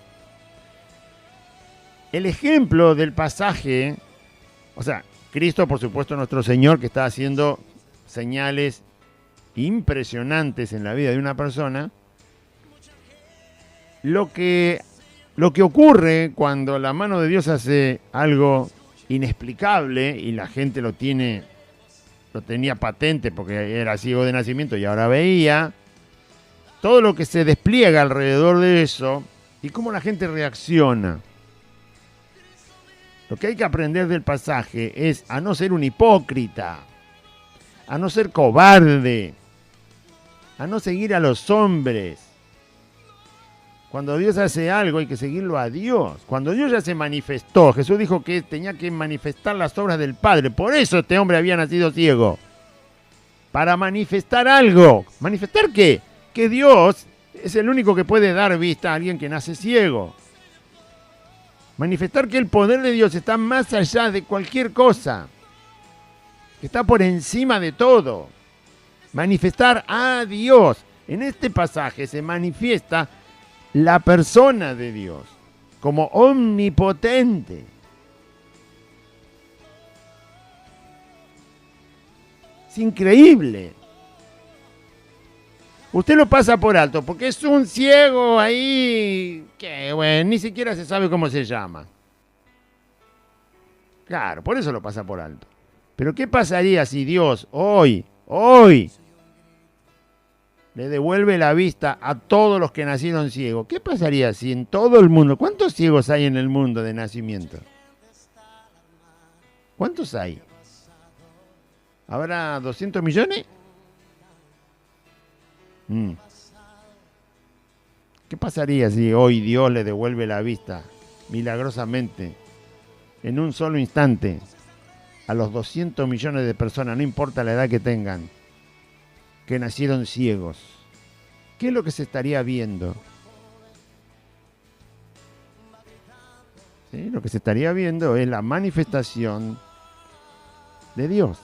El ejemplo del pasaje, o sea, Cristo, por supuesto, nuestro Señor, que está haciendo señales impresionantes en la vida de una persona. Lo que ocurre cuando la mano de Dios hace algo inexplicable y la gente lo tenía patente porque era ciego de nacimiento y ahora veía, todo lo que se despliega alrededor de eso y cómo la gente reacciona. Lo que hay que aprender del pasaje es a no ser un hipócrita, a no ser cobarde, a no seguir a los hombres, Cuando Dios hace algo hay que seguirlo a Dios. Cuando Dios ya se manifestó, Jesús dijo que tenía que manifestar las obras del Padre. Por eso este hombre había nacido ciego. Para manifestar algo. ¿Manifestar qué? Que Dios es el único que puede dar vista a alguien que nace ciego. Manifestar que el poder de Dios está más allá de cualquier cosa. Que está por encima de todo. Manifestar a Dios. En este pasaje se manifiesta la persona de Dios como omnipotente. Es increíble. Usted lo pasa por alto porque es un ciego ahí que, bueno, ni siquiera se sabe cómo se llama. Claro, por eso lo pasa por alto. Pero ¿qué pasaría si Dios hoy, le devuelve la vista a todos los que nacieron ciegos? ¿Qué pasaría si en todo el mundo, cuántos ciegos hay en el mundo de nacimiento? ¿Cuántos hay? ¿Habrá 200 millones? ¿Qué pasaría si hoy Dios le devuelve la vista milagrosamente, en un solo instante, a los 200 millones de personas, no importa la edad que tengan, que nacieron ciegos? ¿Qué es lo que se estaría viendo? ¿Sí? Lo que se estaría viendo es la manifestación de Dios.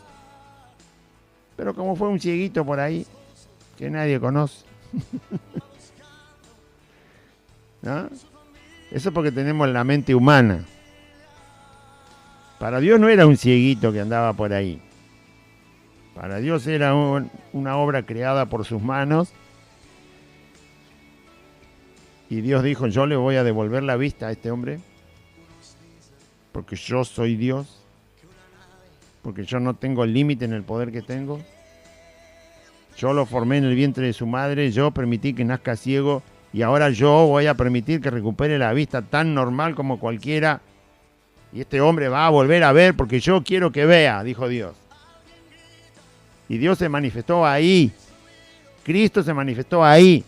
Pero como fue un cieguito por ahí, que nadie conoce. ¿No? Eso porque tenemos la mente humana. Para Dios no era un cieguito que andaba por ahí. Para Dios era una obra creada por sus manos. Y Dios dijo, yo le voy a devolver la vista a este hombre. Porque yo soy Dios. Porque yo no tengo límite en el poder que tengo. Yo lo formé en el vientre de su madre. Yo permití que nazca ciego. Y ahora yo voy a permitir que recupere la vista tan normal como cualquiera. Y este hombre va a volver a ver porque yo quiero que vea, dijo Dios. Y Dios se manifestó ahí. Cristo se manifestó ahí.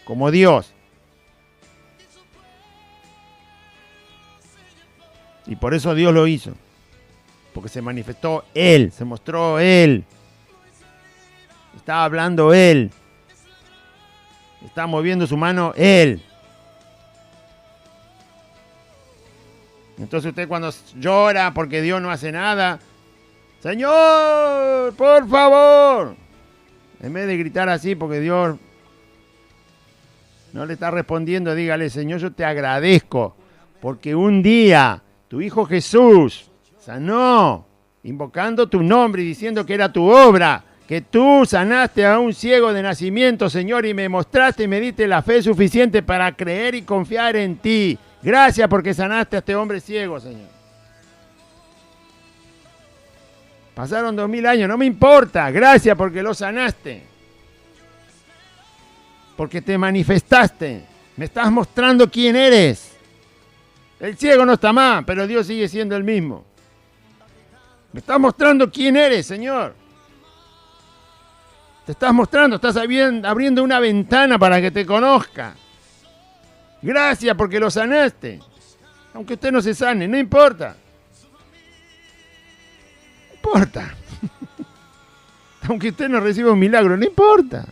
Como Dios. Y por eso Dios lo hizo. Porque se manifestó Él. Se mostró Él. Estaba hablando Él. Está moviendo su mano Él. Entonces usted cuando llora porque Dios no hace nada, Señor, por favor, en vez de gritar así porque Dios no le está respondiendo, dígale, Señor, yo te agradezco porque un día tu Hijo Jesús sanó, invocando tu nombre y diciendo que era tu obra, que tú sanaste a un ciego de nacimiento, Señor, y me mostraste y me diste la fe suficiente para creer y confiar en ti. Gracias porque sanaste a este hombre ciego, Señor. Pasaron 2000 años, no me importa. Gracias porque lo sanaste. Porque te manifestaste. Me estás mostrando quién eres. El ciego no está más, pero Dios sigue siendo el mismo. Me estás mostrando quién eres, Señor. Te estás mostrando, estás abriendo una ventana para que te conozca. Gracias porque lo sanaste. Aunque usted no se sane, no importa. No importa. Aunque usted no reciba un milagro, no importa.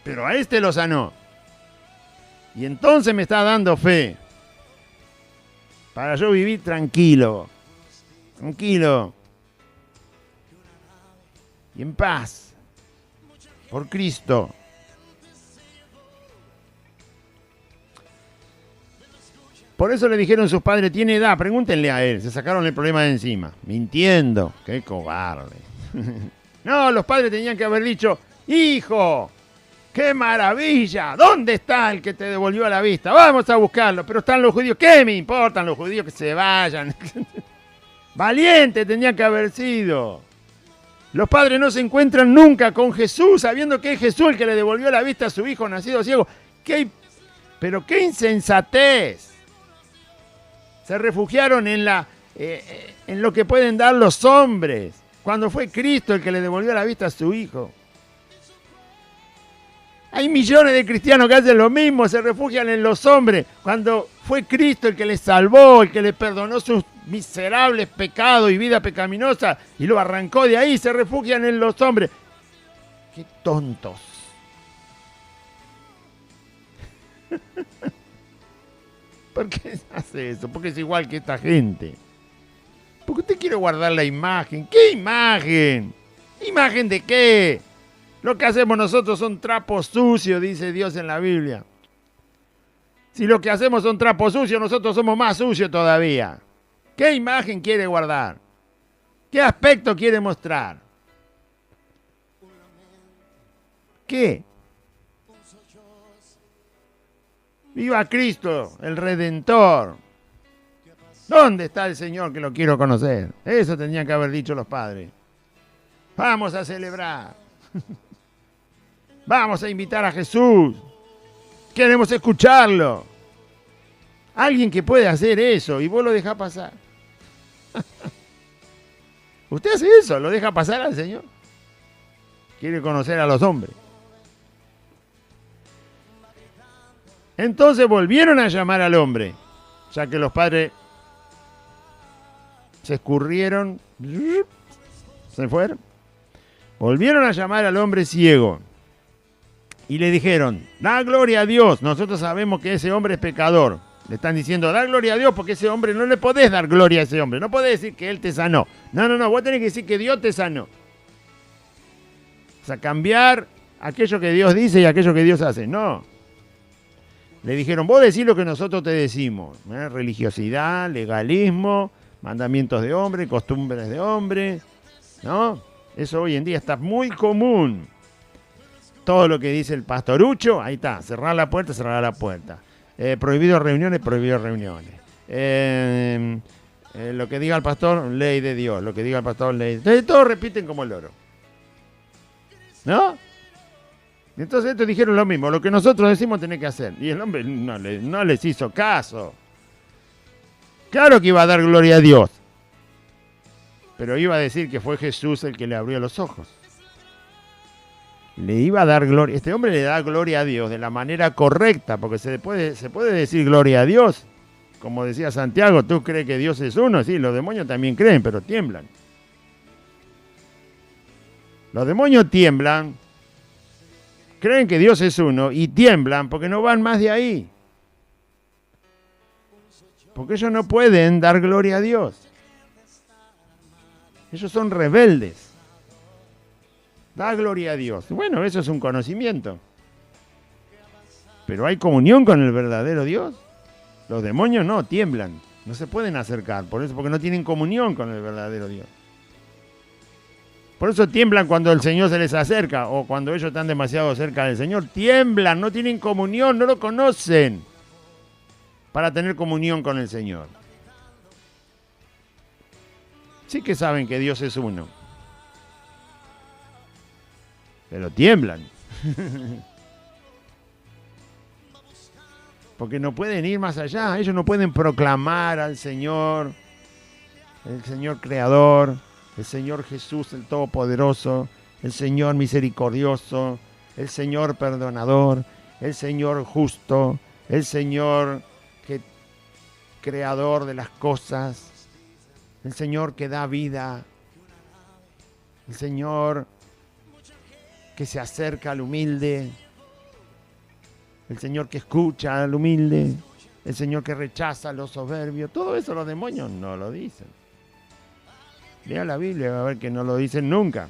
Pero a este lo sanó. Y entonces me está dando fe. Para yo vivir tranquilo. Tranquilo. Y en paz. Por Cristo. Por eso le dijeron sus padres, tiene edad, pregúntenle a él. Se sacaron el problema de encima. Mintiendo. Qué cobarde. No, los padres tenían que haber dicho, hijo, qué maravilla. ¿Dónde está el que te devolvió la vista? Vamos a buscarlo. Pero están los judíos. ¿Qué me importan los judíos que se vayan? Valiente tenían que haber sido. Los padres no se encuentran nunca con Jesús, sabiendo que es Jesús el que le devolvió la vista a su hijo nacido ciego. Pero qué insensatez. Se refugiaron en lo que pueden dar los hombres, cuando fue Cristo el que le devolvió la vista a su hijo. Hay millones de cristianos que hacen lo mismo, se refugian en los hombres, cuando fue Cristo el que les salvó, el que les perdonó sus miserables pecados y vida pecaminosa y lo arrancó de ahí, se refugian en los hombres. ¡Qué tontos! ¿Por qué hace eso? Porque es igual que esta gente. Porque usted quiere guardar la imagen. ¿Qué imagen? ¿Imagen de qué? Lo que hacemos nosotros son trapos sucios, dice Dios en la Biblia. Si lo que hacemos son trapos sucios, nosotros somos más sucios todavía. ¿Qué imagen quiere guardar? ¿Qué aspecto quiere mostrar? ¿Qué? ¡Viva Cristo, el Redentor! ¿Dónde está el Señor que lo quiero conocer? Eso tenían que haber dicho los padres. Vamos a celebrar. Vamos a invitar a Jesús. Queremos escucharlo. Alguien que puede hacer eso y vos lo dejás pasar. Usted hace eso, lo deja pasar al Señor. Quiere conocer a los hombres. Entonces volvieron a llamar al hombre, ya que los padres se escurrieron, se fueron. Volvieron a llamar al hombre ciego y le dijeron, da gloria a Dios, nosotros sabemos que ese hombre es pecador. Le están diciendo, da gloria a Dios porque ese hombre, no le podés dar gloria a ese hombre, no podés decir que él te sanó. No, vos tenés que decir que Dios te sanó. O sea, cambiar aquello que Dios dice y aquello que Dios hace, no. Le dijeron, vos decís lo que nosotros te decimos. Religiosidad, legalismo, mandamientos de hombre, costumbres de hombre, ¿no? Eso hoy en día está muy común. Todo lo que dice el pastorucho, ahí está, cerrar la puerta, cerrar la puerta. Prohibido reuniones, prohibido reuniones. Lo que diga el pastor, ley de Dios. Lo que diga el pastor, ley de Dios. Entonces todos repiten como el loro. ¿No? Entonces estos dijeron lo mismo, lo que nosotros decimos tenés que hacer. Y el hombre no les hizo caso. Claro que iba a dar gloria a Dios. Pero iba a decir que fue Jesús el que le abrió los ojos. Le iba a dar gloria. Este hombre le da gloria a Dios de la manera correcta, porque se puede decir gloria a Dios. Como decía Santiago, ¿tú crees que Dios es uno? Sí, los demonios también creen, pero tiemblan. Los demonios tiemblan, creen que Dios es uno y tiemblan porque no van más de ahí. Porque ellos no pueden dar gloria a Dios. Ellos son rebeldes. Da gloria a Dios. Bueno, eso es un conocimiento. Pero hay comunión con el verdadero Dios. Los demonios no, tiemblan. No se pueden acercar. Por eso, porque no tienen comunión con el verdadero Dios. Por eso tiemblan cuando el Señor se les acerca o cuando ellos están demasiado cerca del Señor. Tiemblan, no tienen comunión, no lo conocen para tener comunión con el Señor. Sí que saben que Dios es uno, pero tiemblan. Porque no pueden ir más allá. Ellos no pueden proclamar al Señor, el Señor Creador, el Señor Jesús, el Todopoderoso, el Señor Misericordioso, el Señor Perdonador, el Señor Justo, el Señor Creador de las cosas, el Señor que da vida, el Señor que se acerca al humilde, el Señor que escucha al humilde, el Señor que rechaza a los soberbios. Todo eso los demonios no lo dicen. Lea la Biblia, va a ver que no lo dicen nunca.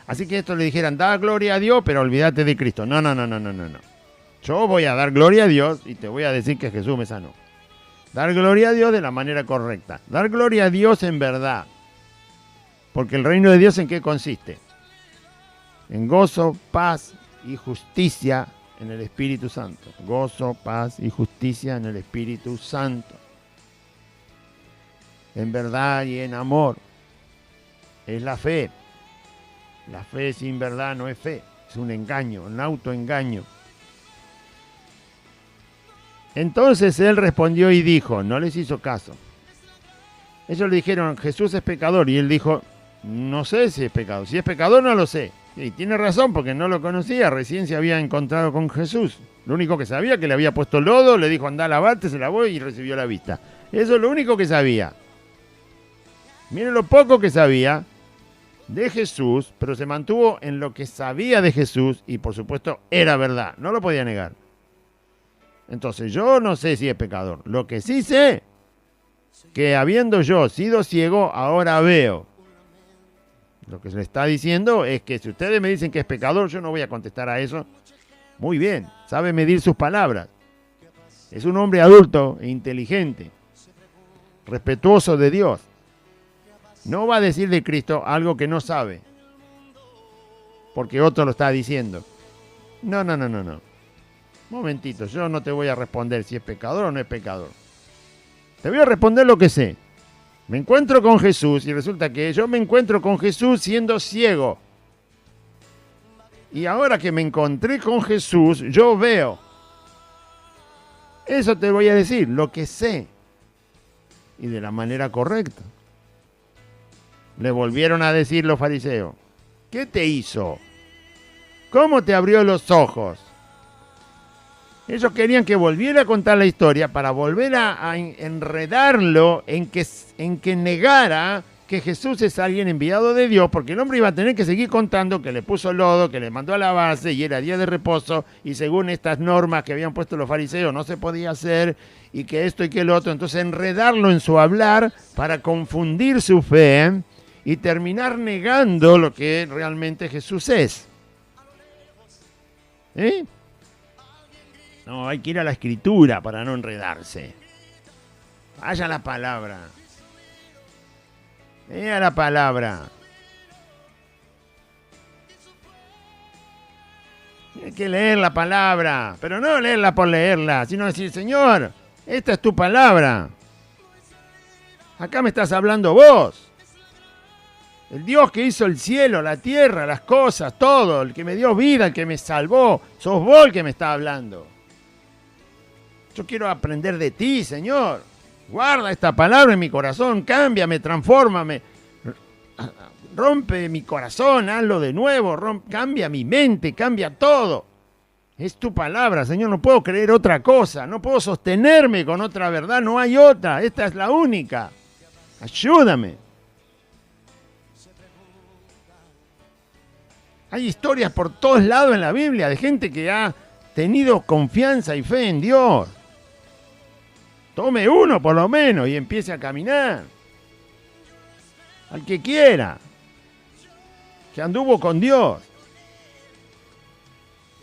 Así que esto le dijeran, da gloria a Dios, pero olvídate de Cristo. No. Yo voy a dar gloria a Dios y te voy a decir que Jesús me sanó. Dar gloria a Dios de la manera correcta. Dar gloria a Dios en verdad. Porque el reino de Dios, ¿en qué consiste? En gozo, paz y justicia en el Espíritu Santo. Gozo, paz y justicia en el Espíritu Santo. En verdad y en amor. Es la fe. La fe sin verdad no es fe. Es un engaño, un autoengaño. Entonces él respondió y dijo, no les hizo caso. Ellos le dijeron, Jesús es pecador. Y él dijo, no sé si es pecador. Si es pecador no lo sé. Y tiene razón, porque no lo conocía, recién se había encontrado con Jesús. Lo único que sabía que le había puesto lodo, le dijo andá, lavate, se lavó y recibió la vista. Eso es lo único que sabía. Miren lo poco que sabía de Jesús, pero se mantuvo en lo que sabía de Jesús y por supuesto era verdad, no lo podía negar. Entonces yo no sé si es pecador. Lo que sí sé, que habiendo yo sido ciego, ahora veo. Lo que se le está diciendo es que si ustedes me dicen que es pecador, yo no voy a contestar a eso. Muy bien, sabe medir sus palabras. Es un hombre adulto e inteligente, respetuoso de Dios. No va a decir de Cristo algo que no sabe, porque otro lo está diciendo. No. Momentito, yo no te voy a responder si es pecador o no es pecador. Te voy a responder lo que sé. Me encuentro con Jesús y resulta que yo me encuentro con Jesús siendo ciego. Y ahora que me encontré con Jesús, yo veo. Eso te voy a decir, lo que sé. Y de la manera correcta. Le volvieron a decir los fariseos, ¿qué te hizo? ¿Cómo te abrió los ojos? Ellos querían que volviera a contar la historia para volver a enredarlo en que negara que Jesús es alguien enviado de Dios, porque el hombre iba a tener que seguir contando que le puso lodo, que le mandó a lavarse y era día de reposo y según estas normas que habían puesto los fariseos no se podía hacer y que esto y que el otro. Entonces enredarlo en su hablar para confundir su fe y terminar negando lo que realmente Jesús es. ¿Eh? No, hay que ir a la Escritura para no enredarse. Vaya la palabra. A la palabra. Hay que leer la palabra, pero no leerla por leerla, sino decir, Señor, esta es tu palabra. Acá me estás hablando vos. El Dios que hizo el cielo, la tierra, las cosas, todo, el que me dio vida, el que me salvó, sos vos el que me está hablando. Yo quiero aprender de ti, Señor. Guarda esta palabra en mi corazón, cámbiame, transfórmame. Rompe mi corazón, hazlo de nuevo, cambia mi mente, cambia todo. Es tu palabra, Señor, no puedo creer otra cosa, no puedo sostenerme con otra verdad, no hay otra, esta es la única. Ayúdame. Hay historias por todos lados en la Biblia de gente que ha tenido confianza y fe en Dios. Tome uno por lo menos y empiece a caminar. Al que quiera. Que anduvo con Dios.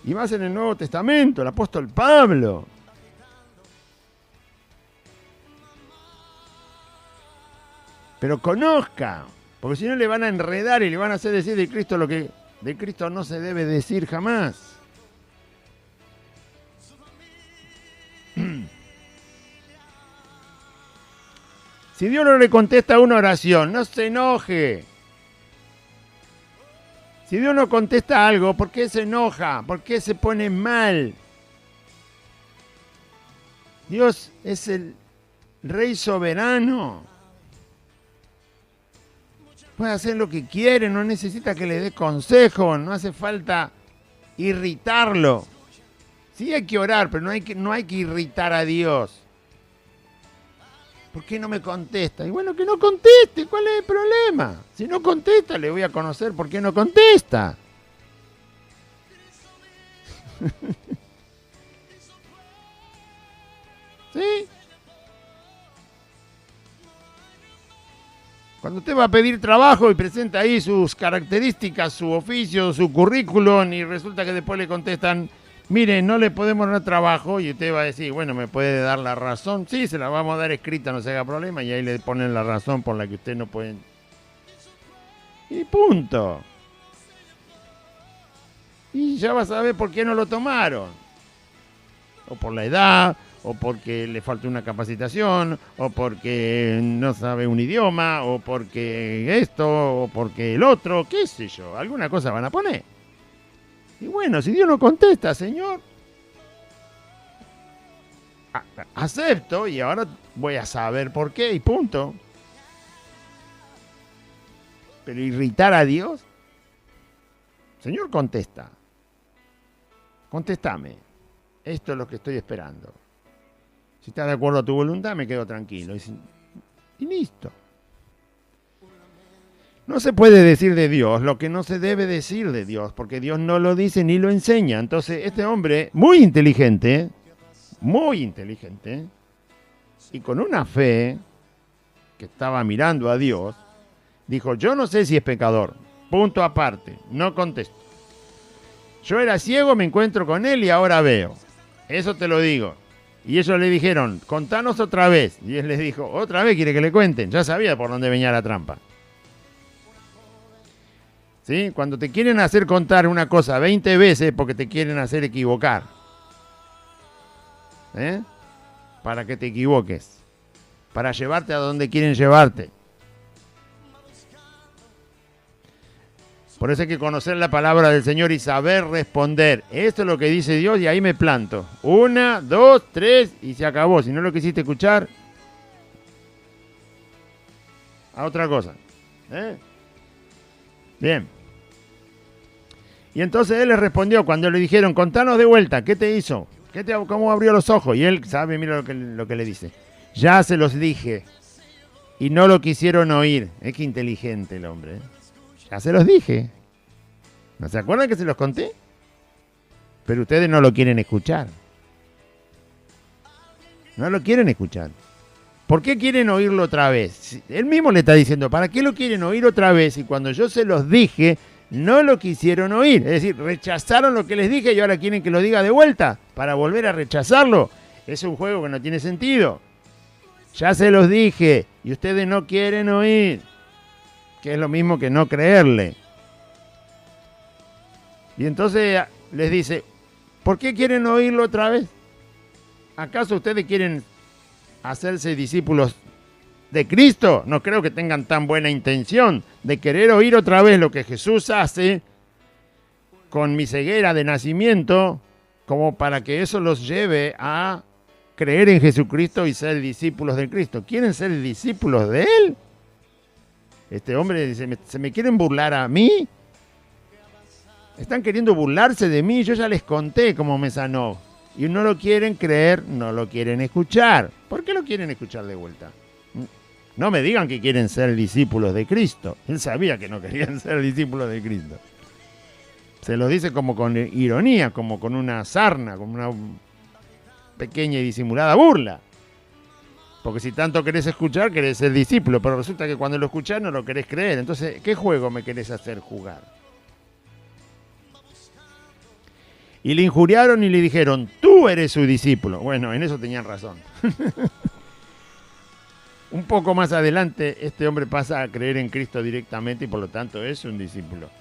Y más en el Nuevo Testamento, el apóstol Pablo. Pero conozca, porque si no le van a enredar y le van a hacer decir de Cristo lo que de Cristo no se debe decir jamás. Si Dios no le contesta una oración, no se enoje. Si Dios no contesta algo, ¿por qué se enoja? ¿Por qué se pone mal? Dios es el Rey soberano. Puede hacer lo que quiere, no necesita que le dé consejo, no hace falta irritarlo. Sí hay que orar, pero no hay que irritar a Dios. ¿Por qué no me contesta? Y bueno, que no conteste, ¿cuál es el problema? Si no contesta, le voy a conocer por qué no contesta. ¿Sí? Cuando usted va a pedir trabajo y presenta ahí sus características, su oficio, su currículum, y resulta que después le contestan, mire, no le podemos dar trabajo, y usted va a decir, bueno, ¿me puede dar la razón? Sí, se la vamos a dar escrita, no se haga problema, y ahí le ponen la razón por la que usted no puede. Y punto. Y ya va a saber por qué no lo tomaron. O por la edad, o porque le falta una capacitación, o porque no sabe un idioma, o porque esto, o porque el otro, qué sé yo, alguna cosa van a poner. Y bueno, si Dios no contesta, Señor, acepto y ahora voy a saber por qué y punto. Pero irritar a Dios, Señor, contesta. Contéstame. Esto es lo que estoy esperando. Si estás de acuerdo a tu voluntad, me quedo tranquilo. Y listo. No se puede decir de Dios lo que no se debe decir de Dios, porque Dios no lo dice ni lo enseña. Entonces, este hombre, muy inteligente, y con una fe que estaba mirando a Dios, dijo, yo no sé si es pecador, punto aparte, no contesto. Yo era ciego, me encuentro con él y ahora veo. Eso te lo digo. Y ellos le dijeron, contanos otra vez. Y él les dijo, otra vez quiere que le cuenten. Ya sabía por dónde venía la trampa. ¿Sí? Cuando te quieren hacer contar una cosa 20 veces porque te quieren hacer equivocar. Para que te equivoques. Para llevarte a donde quieren llevarte. Por eso hay que conocer la palabra del Señor y saber responder. Esto es lo que dice Dios y ahí me planto. 1, 2, 3 y se acabó. Si no lo quisiste escuchar, a otra cosa. Bien. Y entonces él les respondió cuando le dijeron, contanos de vuelta, ¿qué te hizo? ¿Cómo abrió los ojos? Y él sabe, mira lo que le dice. Ya se los dije y no lo quisieron oír. Es que inteligente el hombre. Ya se los dije. ¿No se acuerdan que se los conté? Pero ustedes no lo quieren escuchar. No lo quieren escuchar. ¿Por qué quieren oírlo otra vez? Él mismo le está diciendo, ¿para qué lo quieren oír otra vez? Y cuando yo se los dije, no lo quisieron oír. Es decir, rechazaron lo que les dije y ahora quieren que lo diga de vuelta para volver a rechazarlo. Es un juego que no tiene sentido. Ya se los dije y ustedes no quieren oír. Que es lo mismo que no creerle. Y entonces les dice, ¿por qué quieren oírlo otra vez? ¿Acaso ustedes quieren hacerse discípulos de Cristo? No creo que tengan tan buena intención de querer oír otra vez lo que Jesús hace con mi ceguera de nacimiento, como para que eso los lleve a creer en Jesucristo y ser discípulos de Cristo. ¿Quieren ser discípulos de Él? Este hombre dice, ¿se me quieren burlar a mí? Están queriendo burlarse de mí, yo ya les conté cómo me sanó. Y no lo quieren creer, no lo quieren escuchar. ¿Por qué lo quieren escuchar de vuelta? No me digan que quieren ser discípulos de Cristo. Él sabía que no querían ser discípulos de Cristo. Se lo dice como con ironía, como con una sarna, como una pequeña y disimulada burla. Porque si tanto querés escuchar, querés ser discípulo, pero resulta que cuando lo escuchás no lo querés creer. Entonces, ¿qué juego me querés hacer jugar? Y le injuriaron y le dijeron, tú eres su discípulo. Bueno, en eso tenían razón. Un poco más adelante, este hombre pasa a creer en Cristo directamente y por lo tanto es un discípulo.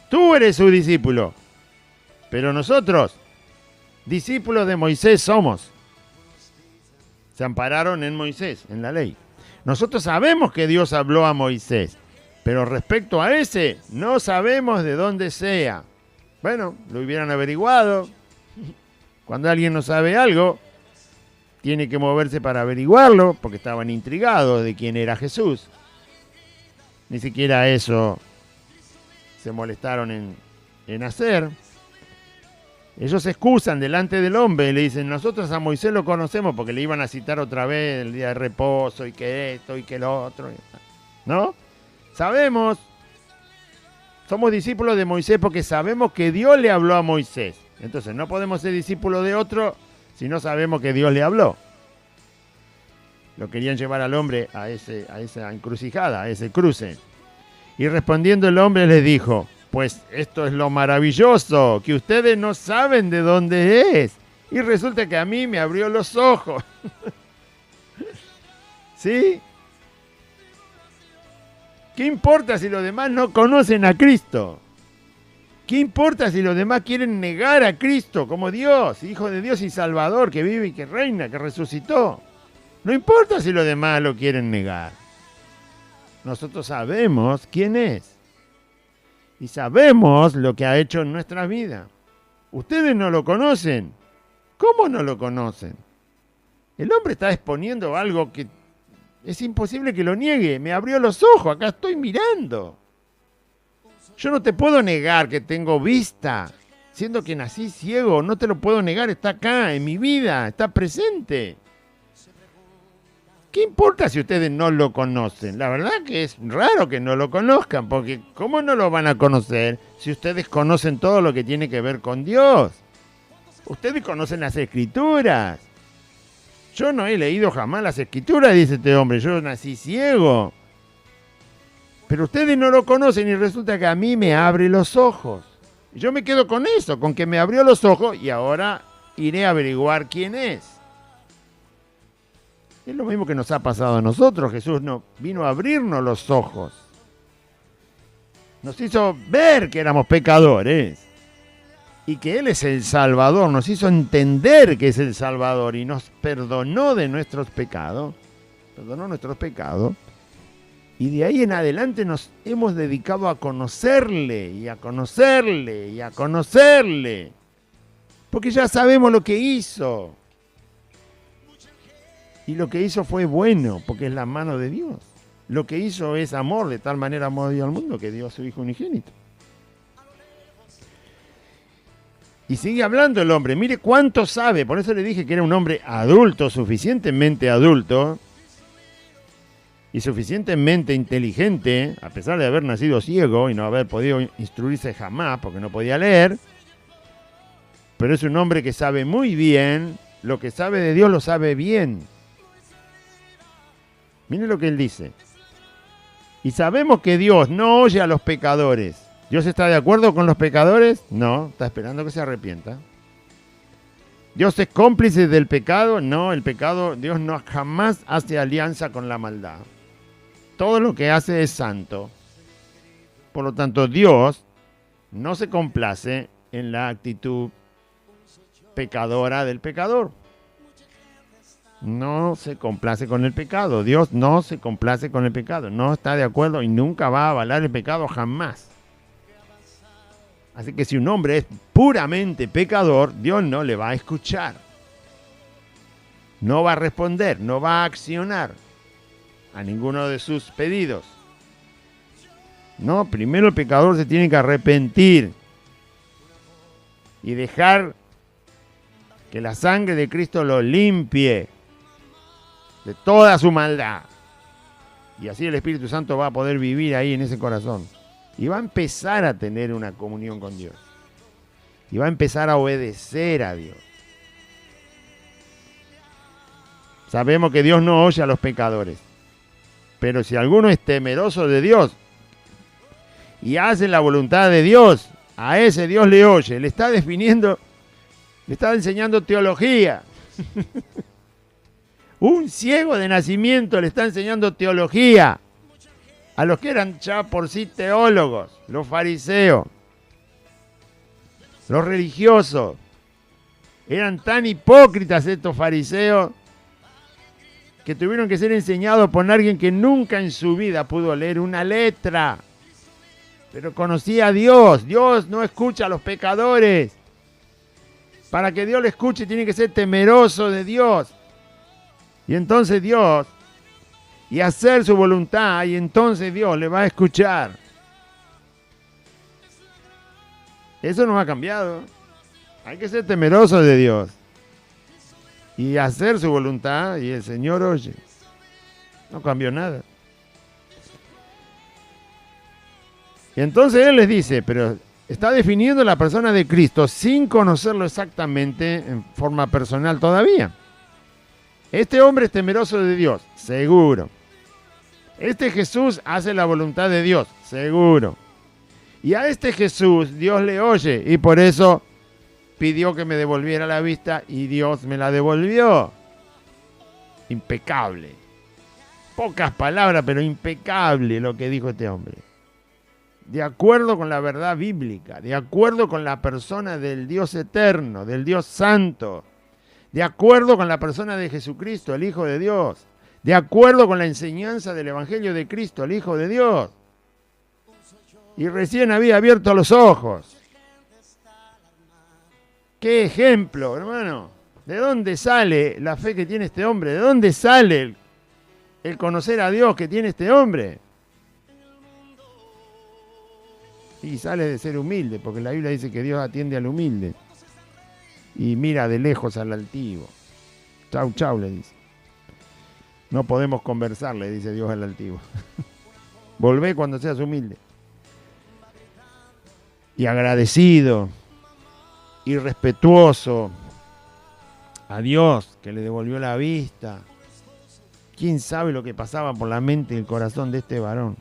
Tú eres su discípulo. Pero nosotros, discípulos de Moisés somos. Se ampararon en Moisés, en la ley. Nosotros sabemos que Dios habló a Moisés, pero respecto a ese, no sabemos de dónde sea. Bueno, lo hubieran averiguado. Cuando alguien no sabe algo, tiene que moverse para averiguarlo, porque estaban intrigados de quién era Jesús. Ni siquiera eso se molestaron en hacer. Ellos se excusan delante del hombre y le dicen, nosotros a Moisés lo conocemos, porque le iban a citar otra vez el día de reposo y que esto y que lo otro. ¿No? Sabemos, somos discípulos de Moisés porque sabemos que Dios le habló a Moisés. Entonces no podemos ser discípulos de otro si no sabemos que Dios le habló. Lo querían llevar al hombre a esa encrucijada, a ese cruce. Y respondiendo el hombre les dijo, pues esto es lo maravilloso, que ustedes no saben de dónde es. Y resulta que a mí me abrió los ojos. ¿Sí? ¿Qué importa si los demás no conocen a Cristo? ¿Qué importa si los demás quieren negar a Cristo como Dios, Hijo de Dios y Salvador, que vive y que reina, que resucitó? No importa si los demás lo quieren negar. Nosotros sabemos quién es. Y sabemos lo que ha hecho en nuestra vida. Ustedes no lo conocen. ¿Cómo no lo conocen? El hombre está exponiendo algo que es imposible que lo niegue. Me abrió los ojos, acá estoy mirando. Yo no te puedo negar que tengo vista, siendo que nací ciego, no te lo puedo negar, está acá, en mi vida, está presente. ¿Qué importa si ustedes no lo conocen? La verdad que es raro que no lo conozcan, porque ¿cómo no lo van a conocer si ustedes conocen todo lo que tiene que ver con Dios? Ustedes conocen las Escrituras. Yo no he leído jamás las Escrituras, dice este hombre, yo nací ciego. Pero ustedes no lo conocen y resulta que a mí me abre los ojos. Y yo me quedo con eso, con que me abrió los ojos y ahora iré a averiguar quién es. Es lo mismo que nos ha pasado a nosotros. Jesús no vino a abrirnos los ojos. Nos hizo ver que éramos pecadores y que Él es el Salvador. Nos hizo entender que es el Salvador y nos perdonó de nuestros pecados. Perdonó nuestros pecados. Y de ahí en adelante nos hemos dedicado a conocerle y a conocerle y a conocerle. Porque ya sabemos lo que hizo. Y lo que hizo fue bueno, porque es la mano de Dios. Lo que hizo es amor, de tal manera amó Dios al mundo que dio a su Hijo unigénito. Y sigue hablando el hombre, mire cuánto sabe, por eso le dije que era un hombre adulto, suficientemente adulto, y suficientemente inteligente, a pesar de haber nacido ciego y no haber podido instruirse jamás, porque no podía leer, pero es un hombre que sabe muy bien, lo que sabe de Dios lo sabe bien. Mire lo que él dice. Y sabemos que Dios no oye a los pecadores. ¿Dios está de acuerdo con los pecadores? No, está esperando que se arrepienta. ¿Dios es cómplice del pecado? No, el pecado, Dios no jamás hace alianza con la maldad. Todo lo que hace es santo. Por lo tanto, Dios no se complace en la actitud pecadora del pecador. No se complace con el pecado. Dios no se complace con el pecado. No está de acuerdo y nunca va a avalar el pecado jamás. Así que si un hombre es puramente pecador, Dios no le va a escuchar. No va a responder, no va a accionar a ninguno de sus pedidos. No, primero el pecador se tiene que arrepentir y dejar que la sangre de Cristo lo limpie de toda su maldad. Y así el Espíritu Santo va a poder vivir ahí en ese corazón. Y va a empezar a tener una comunión con Dios. Y va a empezar a obedecer a Dios. Sabemos que Dios no oye a los pecadores. Pero si alguno es temeroso de Dios y hace la voluntad de Dios, a ese Dios le oye. Le está definiendo, le está enseñando teología. Un ciego de nacimiento le está enseñando teología a los que eran ya por sí teólogos, los fariseos, los religiosos. Eran tan hipócritas estos fariseos que tuvieron que ser enseñados por alguien que nunca en su vida pudo leer una letra, pero conocía a Dios. Dios no escucha a los pecadores. Para que Dios le escuche tiene que ser temeroso de Dios. Y entonces Dios, y hacer su voluntad, y entonces Dios le va a escuchar. Eso no ha cambiado. Hay que ser temeroso de Dios. Y hacer su voluntad, y el Señor oye. No cambió nada. Y entonces Él les dice, pero está definiendo la persona de Cristo sin conocerlo exactamente en forma personal todavía. Este hombre es temeroso de Dios, seguro. Este Jesús hace la voluntad de Dios, seguro. Y a este Jesús Dios le oye y por eso pidió que me devolviera la vista y Dios me la devolvió. Impecable. Pocas palabras, pero impecable lo que dijo este hombre. De acuerdo con la verdad bíblica, de acuerdo con la persona del Dios eterno, del Dios santo, de acuerdo con la persona de Jesucristo, el Hijo de Dios, de acuerdo con la enseñanza del Evangelio de Cristo, el Hijo de Dios. Y recién había abierto los ojos. ¡Qué ejemplo, hermano! ¿De dónde sale la fe que tiene este hombre? ¿De dónde sale el conocer a Dios que tiene este hombre? Y sale de ser humilde, porque la Biblia dice que Dios atiende al humilde. Y mira de lejos al altivo. Chau, chau, le dice. No podemos conversar, le dice Dios al altivo. Volvé cuando seas humilde. Y agradecido y respetuoso a Dios que le devolvió la vista. ¿Quién sabe lo que pasaba por la mente y el corazón de este varón?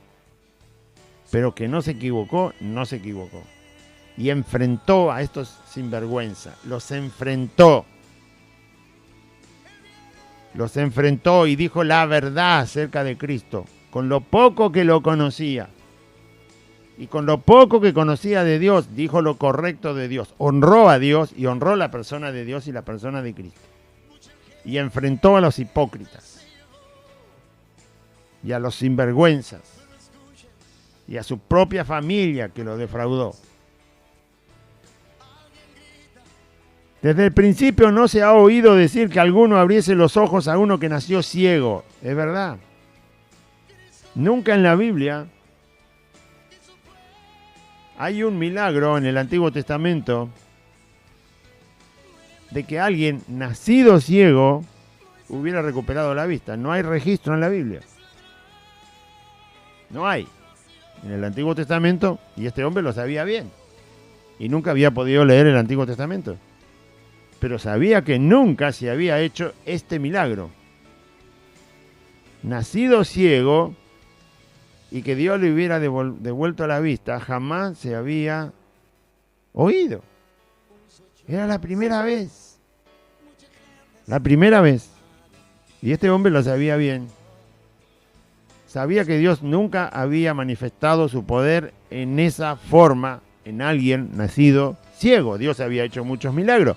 Pero que no se equivocó, no se equivocó. Y enfrentó a estos sinvergüenza. Los enfrentó. Los enfrentó y dijo la verdad acerca de Cristo. Con lo poco que lo conocía. Y con lo poco que conocía de Dios, dijo lo correcto de Dios. Honró a Dios y honró la persona de Dios y la persona de Cristo. Y enfrentó a los hipócritas. Y a los sinvergüenzas. Y a su propia familia que lo defraudó. Desde el principio no se ha oído decir que alguno abriese los ojos a uno que nació ciego. Es verdad. Nunca en la Biblia hay un milagro en el Antiguo Testamento de que alguien nacido ciego hubiera recuperado la vista. No hay registro en la Biblia. No hay. En el Antiguo Testamento, y este hombre lo sabía bien. Y nunca había podido leer el Antiguo Testamento. Pero sabía que nunca se había hecho este milagro. Nacido ciego y que Dios le hubiera devuelto la vista, jamás se había oído. Era la primera vez. La primera vez. Y este hombre lo sabía bien. Sabía que Dios nunca había manifestado su poder en esa forma en alguien nacido ciego. Dios había hecho muchos milagros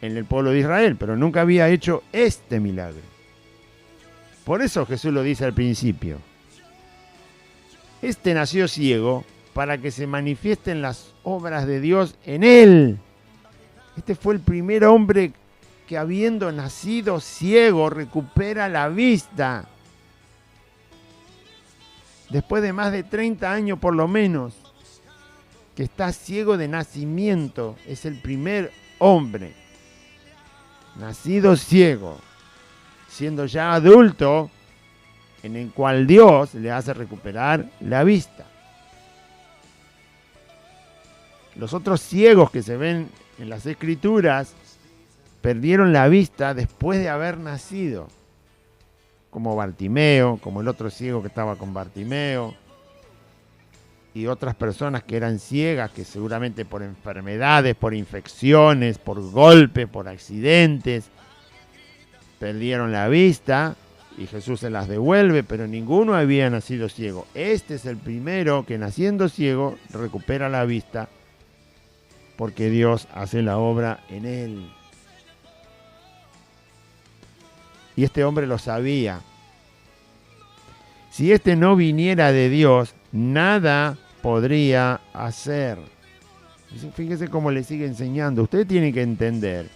en el pueblo de Israel, pero nunca había hecho este milagro. Por eso Jesús lo dice al principio. Este nació ciego para que se manifiesten las obras de Dios en él. Este fue el primer hombre que, habiendo nacido ciego, recupera la vista. Después de más de 30 años por lo menos, que está ciego de nacimiento, es el primer hombre nacido ciego, siendo ya adulto, en el cual Dios le hace recuperar la vista. Los otros ciegos que se ven en las Escrituras perdieron la vista después de haber nacido, como Bartimeo, como el otro ciego que estaba con Bartimeo, y otras personas que eran ciegas, que seguramente por enfermedades, por infecciones, por golpes, por accidentes, perdieron la vista y Jesús se las devuelve, pero ninguno había nacido ciego. Este es el primero que, naciendo ciego, recupera la vista porque Dios hace la obra en él. Y este hombre lo sabía. Si este no viniera de Dios, nada podría hacer. Fíjese cómo le sigue enseñando. Usted tiene que entender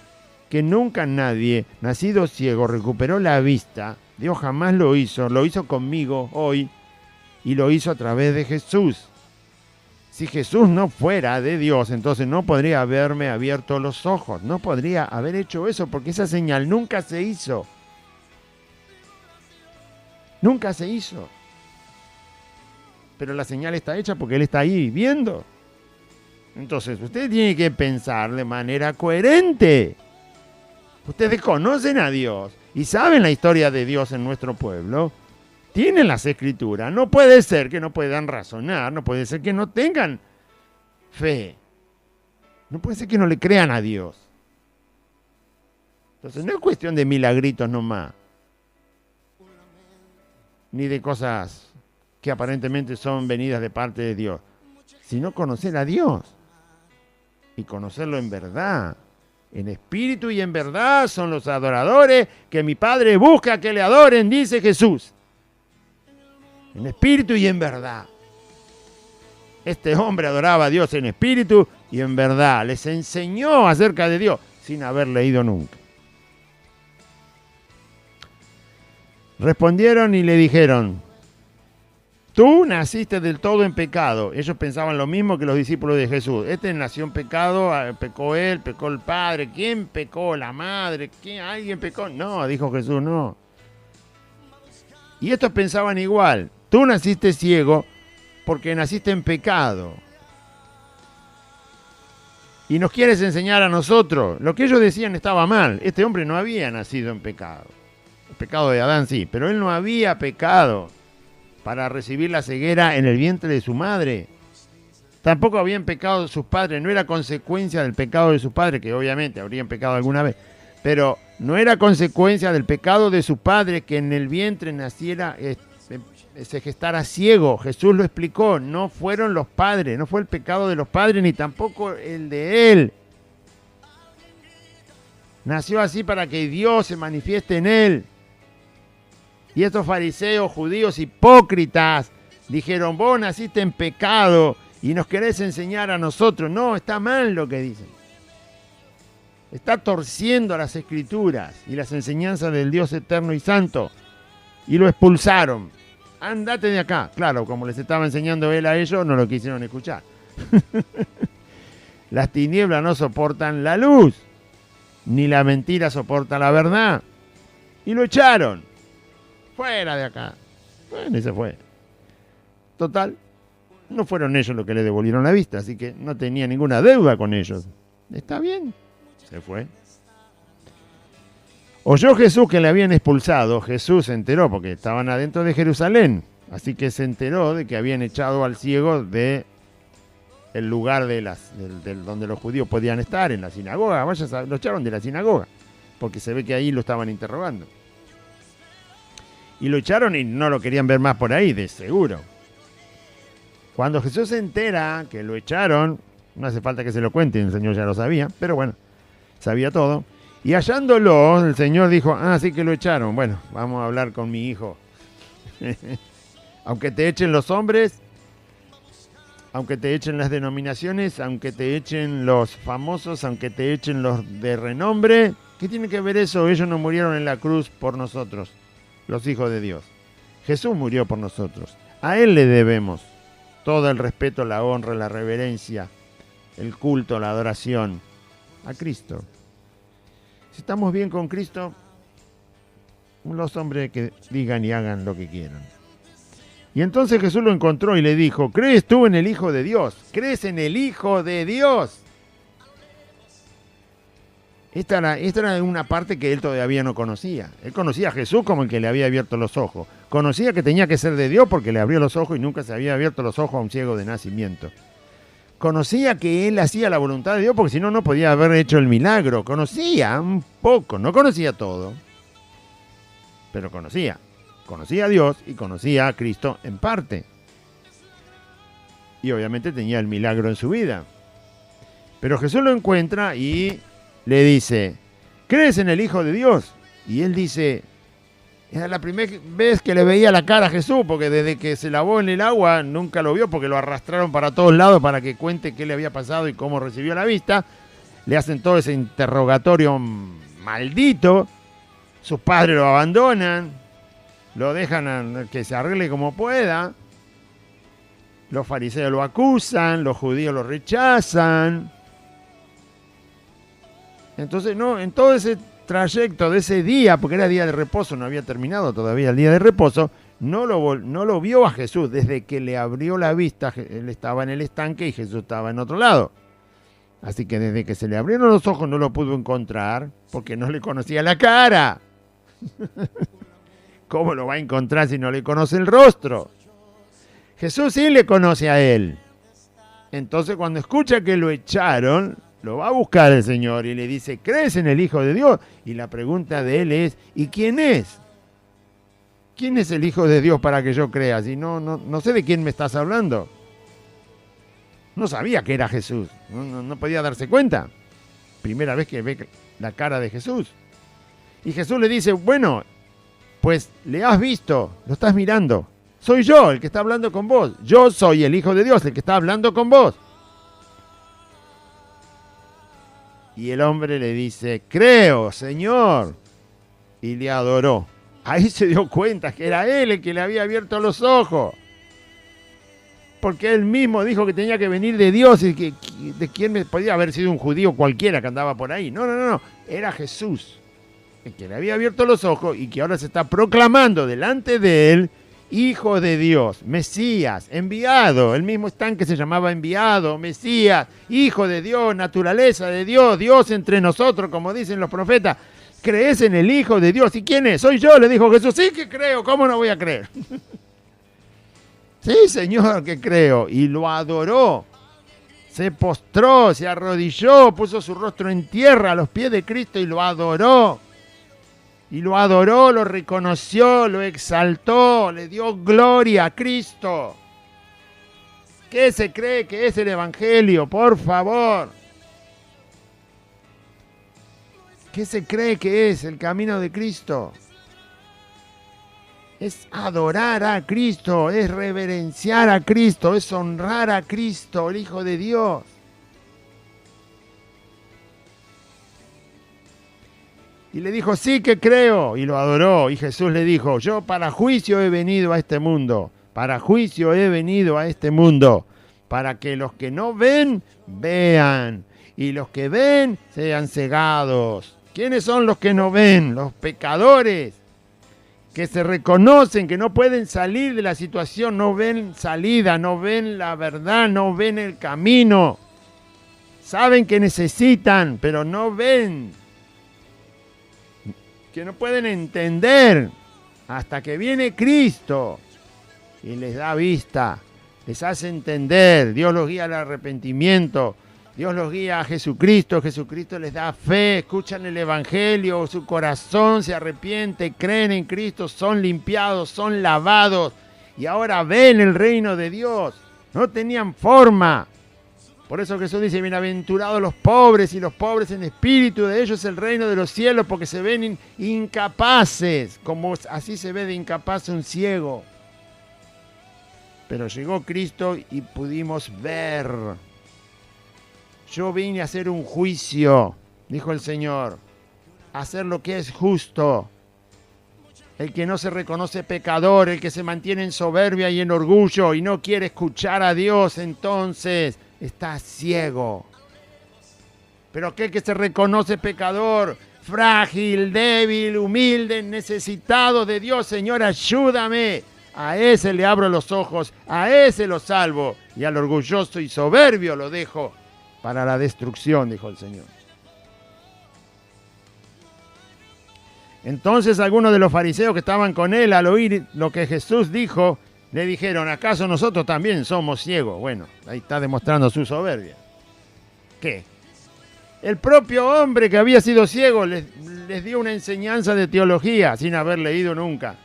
que nunca nadie nacido ciego recuperó la vista. Dios jamás lo hizo conmigo hoy y lo hizo a través de Jesús. Si Jesús no fuera de Dios, entonces no podría haberme abierto los ojos, no podría haber hecho eso porque esa señal nunca se hizo. Nunca se hizo. Pero la señal está hecha porque Él está ahí viendo. Entonces, usted tiene que pensar de manera coherente. Ustedes conocen a Dios y saben la historia de Dios en nuestro pueblo. Tienen las Escrituras. No puede ser que no puedan razonar. No puede ser que no tengan fe. No puede ser que no le crean a Dios. Entonces, no es cuestión de milagritos nomás. Ni de cosas que aparentemente son venidas de parte de Dios, sino conocer a Dios y conocerlo en verdad, en espíritu y en verdad son los adoradores que mi Padre busca que le adoren, dice Jesús, en espíritu y en verdad. Este hombre adoraba a Dios en espíritu y en verdad, les enseñó acerca de Dios sin haber leído nunca. Respondieron y le dijeron: tú naciste del todo en pecado. Ellos pensaban lo mismo que los discípulos de Jesús. Este nació en pecado, pecó él, pecó el padre. ¿Quién pecó? ¿La madre? ¿Quién? ¿Alguien pecó? No, dijo Jesús, no. Y estos pensaban igual. Tú naciste ciego porque naciste en pecado. Y nos quieres enseñar a nosotros. Lo que ellos decían estaba mal. Este hombre no había nacido en pecado. El pecado de Adán sí, pero él no había pecado para recibir la ceguera en el vientre de su madre. Tampoco habían pecado sus padres. No era consecuencia del pecado de sus padres, que obviamente habrían pecado alguna vez. Pero no era consecuencia del pecado de su padre que en el vientre naciera, se gestara ciego. Jesús lo explicó, no fueron los padres, no fue el pecado de los padres ni tampoco el de él. Nació así para que Dios se manifieste en él. Y estos fariseos, judíos hipócritas, dijeron, vos naciste en pecado y nos querés enseñar a nosotros. No, está mal lo que dicen. Está torciendo las escrituras y las enseñanzas del Dios eterno y santo. Y lo expulsaron. Andate de acá. Claro, como les estaba enseñando él a ellos, no lo quisieron escuchar. Las tinieblas no soportan la luz, ni la mentira soporta la verdad. Y lo echaron. Fuera de acá. Bueno, y se fue. Total, no fueron ellos los que le devolvieron la vista, así que no tenía ninguna deuda con ellos. Está bien. Se fue. Oyó Jesús que le habían expulsado. Jesús se enteró porque estaban adentro de Jerusalén. Así que se enteró de que habían echado al ciego de el lugar donde los judíos podían estar, en la sinagoga. Lo echaron de la sinagoga, porque se ve que ahí lo estaban interrogando. Y lo echaron y no lo querían ver más por ahí, de seguro. Cuando Jesús se entera que lo echaron, no hace falta que se lo cuente, el Señor ya lo sabía, pero bueno, sabía todo. Y hallándolo, el Señor dijo, sí que lo echaron. Bueno, vamos a hablar con mi hijo. Aunque te echen los hombres, aunque te echen las denominaciones, aunque te echen los famosos, aunque te echen los de renombre, ¿qué tiene que ver eso? Ellos no murieron en la cruz por nosotros, los hijos de Dios. Jesús murió por nosotros. A Él le debemos todo el respeto, la honra, la reverencia, el culto, la adoración. A Cristo. Si estamos bien con Cristo, los hombres que digan y hagan lo que quieran. Y entonces Jesús lo encontró y le dijo, ¿crees tú en el Hijo de Dios? ¿Crees en el Hijo de Dios? Esta era una parte que él todavía no conocía. Él conocía a Jesús como el que le había abierto los ojos. Conocía que tenía que ser de Dios porque le abrió los ojos y nunca se había abierto los ojos a un ciego de nacimiento. Conocía que él hacía la voluntad de Dios porque si no, no podía haber hecho el milagro. Conocía un poco, no conocía todo, pero conocía. Conocía a Dios y conocía a Cristo en parte. Y obviamente tenía el milagro en su vida. Pero Jesús lo encuentra y le dice, ¿crees en el Hijo de Dios? Y él dice, era la primera vez que le veía la cara a Jesús, porque desde que se lavó en el agua nunca lo vio, porque lo arrastraron para todos lados para que cuente qué le había pasado y cómo recibió la vista. Le hacen todo ese interrogatorio maldito. Sus padres lo abandonan, lo dejan a que se arregle como pueda. Los fariseos lo acusan, los judíos lo rechazan. Entonces, no, en todo ese trayecto de ese día, porque era día de reposo, no había terminado todavía el día de reposo, no lo vio a Jesús. Desde que le abrió la vista, él estaba en el estanque y Jesús estaba en otro lado. Así que desde que se le abrieron los ojos no lo pudo encontrar, porque no le conocía la cara. ¿Cómo lo va a encontrar si no le conoce el rostro? Jesús sí le conoce a él. Entonces cuando escucha que lo echaron, lo va a buscar el Señor y le dice, ¿crees en el Hijo de Dios? Y la pregunta de él es, ¿y quién es? ¿Quién es el Hijo de Dios para que yo crea? Si no sé de quién me estás hablando. No sabía que era Jesús, no podía darse cuenta. Primera vez que ve la cara de Jesús. Y Jesús le dice, bueno, pues le has visto, lo estás mirando. Soy yo el que está hablando con vos. Yo soy el Hijo de Dios, el que está hablando con vos. Y el hombre le dice, creo, Señor. Y le adoró. Ahí se dio cuenta que era él el que le había abierto los ojos. porque él mismo dijo que tenía que venir de Dios y que de quién podía haber sido un judío cualquiera que andaba por ahí. No, era Jesús, el que le había abierto los ojos y que ahora se está proclamando delante de él Hijo de Dios, Mesías, enviado. El mismo estanque se llamaba enviado, Mesías, Hijo de Dios, naturaleza de Dios, Dios entre nosotros, como dicen los profetas. ¿Crees en el Hijo de Dios? ¿Y quién es? Soy yo, le dijo Jesús. Sí que creo, ¿cómo no voy a creer? Sí, Señor, que creo. Y lo adoró. Se postró, se arrodilló, puso su rostro en tierra a los pies de Cristo y lo adoró. Y lo adoró, lo reconoció, lo exaltó, le dio gloria a Cristo. ¿Qué se cree que es el Evangelio? Por favor. ¿Qué se cree que es el camino de Cristo? Es adorar a Cristo, es reverenciar a Cristo, es honrar a Cristo, el Hijo de Dios. Y le dijo, sí que creo, y lo adoró. Y Jesús le dijo, yo para juicio he venido a este mundo, para juicio he venido a este mundo, para que los que no ven, vean, y los que ven, sean cegados. ¿Quiénes son los que no ven? Los pecadores, que se reconocen, que no pueden salir de la situación, no ven salida, no ven la verdad, no ven el camino. Saben que necesitan, pero no ven. Que no pueden entender hasta que viene Cristo y les da vista, les hace entender. Dios los guía al arrepentimiento, Dios los guía a Jesucristo, Jesucristo les da fe, escuchan el Evangelio, su corazón se arrepiente, creen en Cristo, son limpiados, son lavados y ahora ven el reino de Dios. No tenían forma. Por eso Jesús dice, bienaventurados los pobres y los pobres en espíritu, de ellos es el reino de los cielos, porque se ven incapaces, como así se ve de incapaz un ciego. Pero llegó Cristo y pudimos ver. Yo vine a hacer un juicio, dijo el Señor, a hacer lo que es justo. El que no se reconoce pecador, el que se mantiene en soberbia y en orgullo y no quiere escuchar a Dios, entonces está ciego. Pero aquel que se reconoce pecador, frágil, débil, humilde, necesitado de Dios, Señor, ayúdame. A ese le abro los ojos, a ese lo salvo, y al orgulloso y soberbio lo dejo para la destrucción, dijo el Señor. Entonces algunos de los fariseos que estaban con él, al oír lo que Jesús dijo, le dijeron, ¿acaso nosotros también somos ciegos? Bueno, ahí está demostrando su soberbia. ¿Qué? El propio hombre que había sido ciego les dio una enseñanza de teología sin haber leído nunca.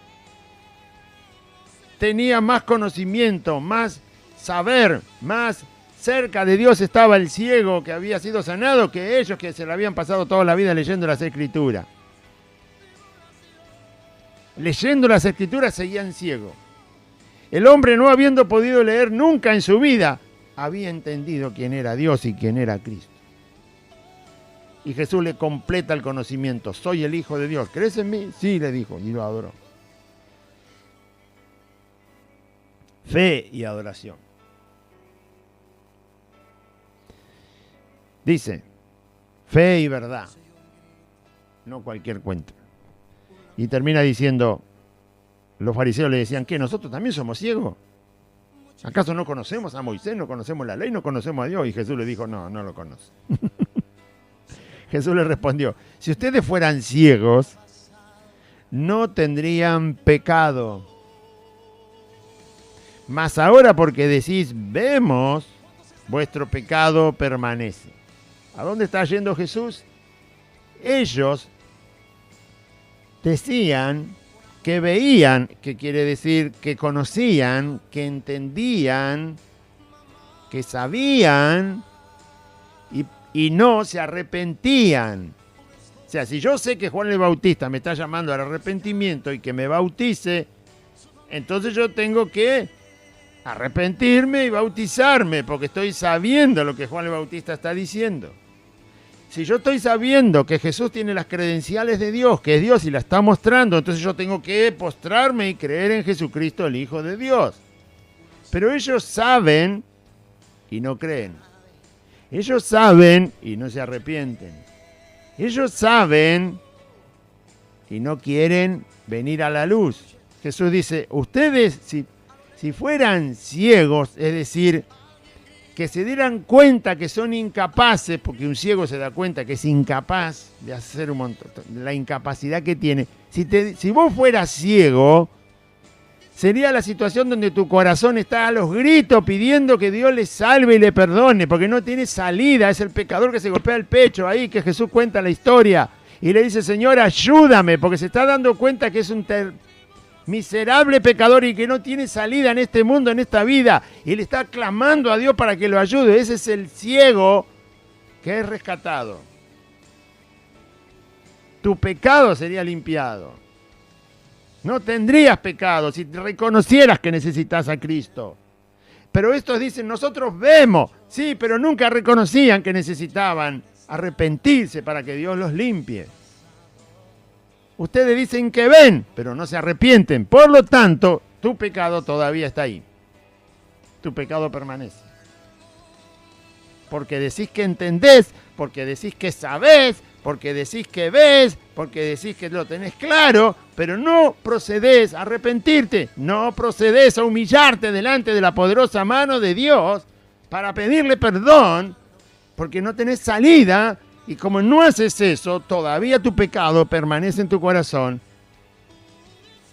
Tenía más conocimiento, más saber, más cerca de Dios estaba el ciego que había sido sanado que ellos que se le habían pasado toda la vida leyendo las Escrituras. Leyendo las Escrituras seguían ciegos. El hombre, no habiendo podido leer nunca en su vida, había entendido quién era Dios y quién era Cristo. Y Jesús le completa el conocimiento. Soy el Hijo de Dios. ¿Crees en mí? Sí, le dijo, y lo adoró. Fe y adoración. Dice, fe y verdad. No cualquier cuento. Y termina diciendo, los fariseos le decían, ¿qué? ¿Nosotros también somos ciegos? ¿Acaso no conocemos a Moisés, no conocemos la ley, no conocemos a Dios? Y Jesús le dijo, no, no lo conoce. Jesús le respondió, si ustedes fueran ciegos, no tendrían pecado. Mas ahora porque decís, vemos, vuestro pecado permanece. ¿A dónde está yendo Jesús? Ellos decían que veían, que quiere decir que conocían, que entendían, que sabían y no se arrepentían. O sea, si yo sé que Juan el Bautista me está llamando al arrepentimiento y que me bautice, entonces yo tengo que arrepentirme y bautizarme, porque estoy sabiendo lo que Juan el Bautista está diciendo. Si yo estoy sabiendo que Jesús tiene las credenciales de Dios, que es Dios y la está mostrando, entonces yo tengo que postrarme y creer en Jesucristo, el Hijo de Dios. Pero ellos saben y no creen. Ellos saben y no se arrepienten. Ellos saben y no quieren venir a la luz. Jesús dice, ustedes si fueran ciegos, es decir, que se dieran cuenta que son incapaces, porque un ciego se da cuenta que es incapaz de hacer un montón, la incapacidad que tiene. Si vos fueras ciego, sería la situación donde tu corazón está a los gritos pidiendo que Dios le salve y le perdone, porque no tiene salida. Es el pecador que se golpea el pecho ahí, que Jesús cuenta la historia y le dice, Señor, ayúdame, porque se está dando cuenta que es un miserable pecador y que no tiene salida en este mundo, en esta vida, y le está clamando a Dios para que lo ayude. Ese es el ciego que es rescatado. Tu pecado sería limpiado. No tendrías pecado si te reconocieras que necesitas a Cristo. Pero estos dicen, nosotros vemos, sí, pero nunca reconocían que necesitaban arrepentirse para que Dios los limpie. Ustedes dicen que ven, pero no se arrepienten. Por lo tanto, tu pecado todavía está ahí. Tu pecado permanece. Porque decís que entendés, porque decís que sabés, porque decís que ves, porque decís que lo tenés claro, pero no procedés a arrepentirte, no procedés a humillarte delante de la poderosa mano de Dios para pedirle perdón, porque no tenés salida. Y como no haces eso, todavía tu pecado permanece en tu corazón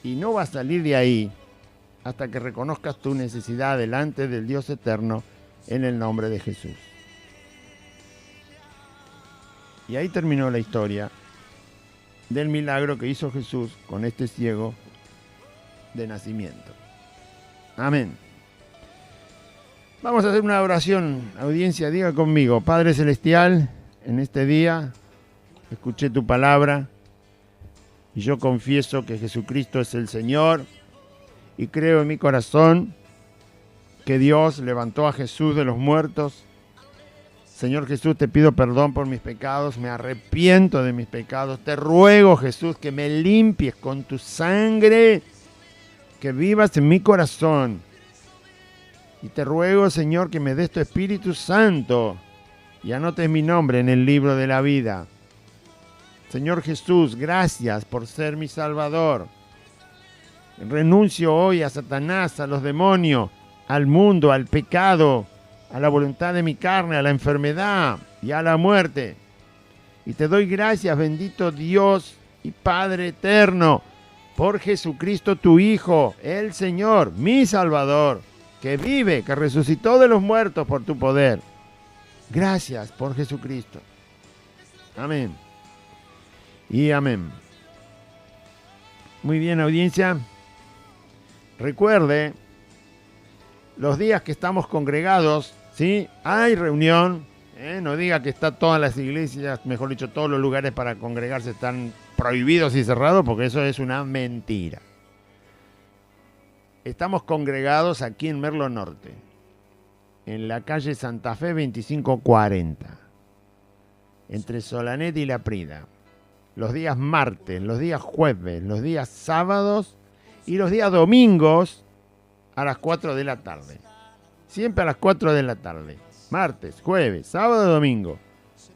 y no va a salir de ahí hasta que reconozcas tu necesidad delante del Dios eterno en el nombre de Jesús. Y ahí terminó la historia del milagro que hizo Jesús con este ciego de nacimiento. Amén. Vamos a hacer una oración, audiencia, diga conmigo, Padre Celestial, en este día escuché tu palabra y yo confieso que Jesucristo es el Señor y creo en mi corazón que Dios levantó a Jesús de los muertos. Señor Jesús, te pido perdón por mis pecados, me arrepiento de mis pecados. Te ruego, Jesús, que me limpies con tu sangre, que vivas en mi corazón. Y te ruego, Señor, que me des tu Espíritu Santo y anotes mi nombre en el libro de la vida. Señor Jesús, gracias por ser mi Salvador. Renuncio hoy a Satanás, a los demonios, al mundo, al pecado, a la voluntad de mi carne, a la enfermedad y a la muerte. Y te doy gracias, bendito Dios y Padre eterno, por Jesucristo tu Hijo, el Señor, mi Salvador, que vive, que resucitó de los muertos por tu poder. Gracias por Jesucristo. Amén. Y amén. Muy bien, audiencia. Recuerde, los días que estamos congregados, ¿sí? Hay reunión. No diga que está todas las iglesias, mejor dicho, todos los lugares para congregarse están prohibidos y cerrados, porque eso es una mentira. Estamos congregados aquí en Merlo Norte, en la calle Santa Fe 2540, entre Solanet y La Prida. Los días martes, los días jueves, los días sábados y los días domingos a las 4 de la tarde. Siempre a las 4 de la tarde. Martes, jueves, sábado, domingo.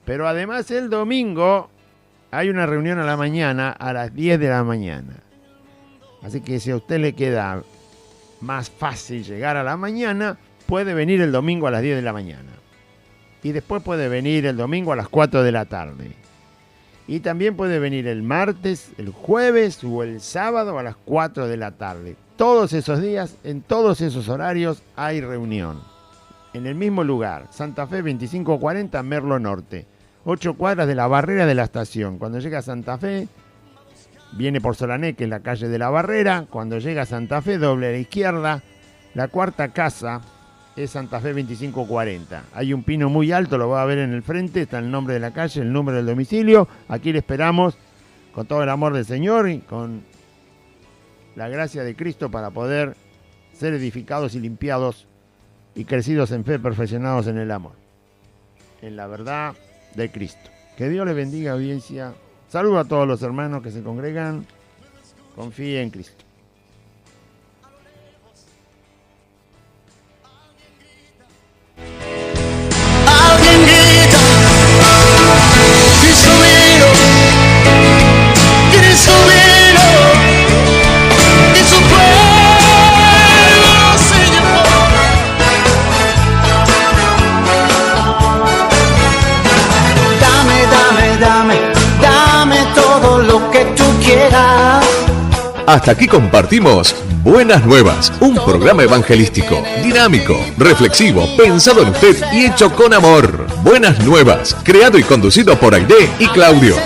Pero además el domingo hay una reunión a la mañana a las 10 de la mañana. Así que si a usted le queda más fácil llegar a la mañana, puede venir el domingo a las 10 de la mañana. Y después puede venir el domingo a las 4 de la tarde. Y también puede venir el martes, el jueves o el sábado a las 4 de la tarde. Todos esos días, en todos esos horarios, hay reunión. En el mismo lugar, Santa Fe 2540, Merlo Norte. 8 cuadras de la barrera de la estación. Cuando llega a Santa Fe, viene por Solané, que es la calle de la Barrera. Cuando llega a Santa Fe, doble a la izquierda. La cuarta casa es Santa Fe 2540. Hay un pino muy alto, lo va a ver en el frente, está el nombre de la calle, el número del domicilio. Aquí le esperamos con todo el amor del Señor y con la gracia de Cristo para poder ser edificados y limpiados y crecidos en fe, perfeccionados en el amor, en la verdad de Cristo. Que Dios le bendiga, audiencia. Saludo a todos los hermanos que se congregan. Confíe en Cristo. dame todo lo que tú quieras. Hasta aquí compartimos Buenas Nuevas, un programa evangelístico, dinámico, reflexivo, pensado en usted y hecho con amor. Buenas Nuevas, creado y conducido por Aide y Claudio.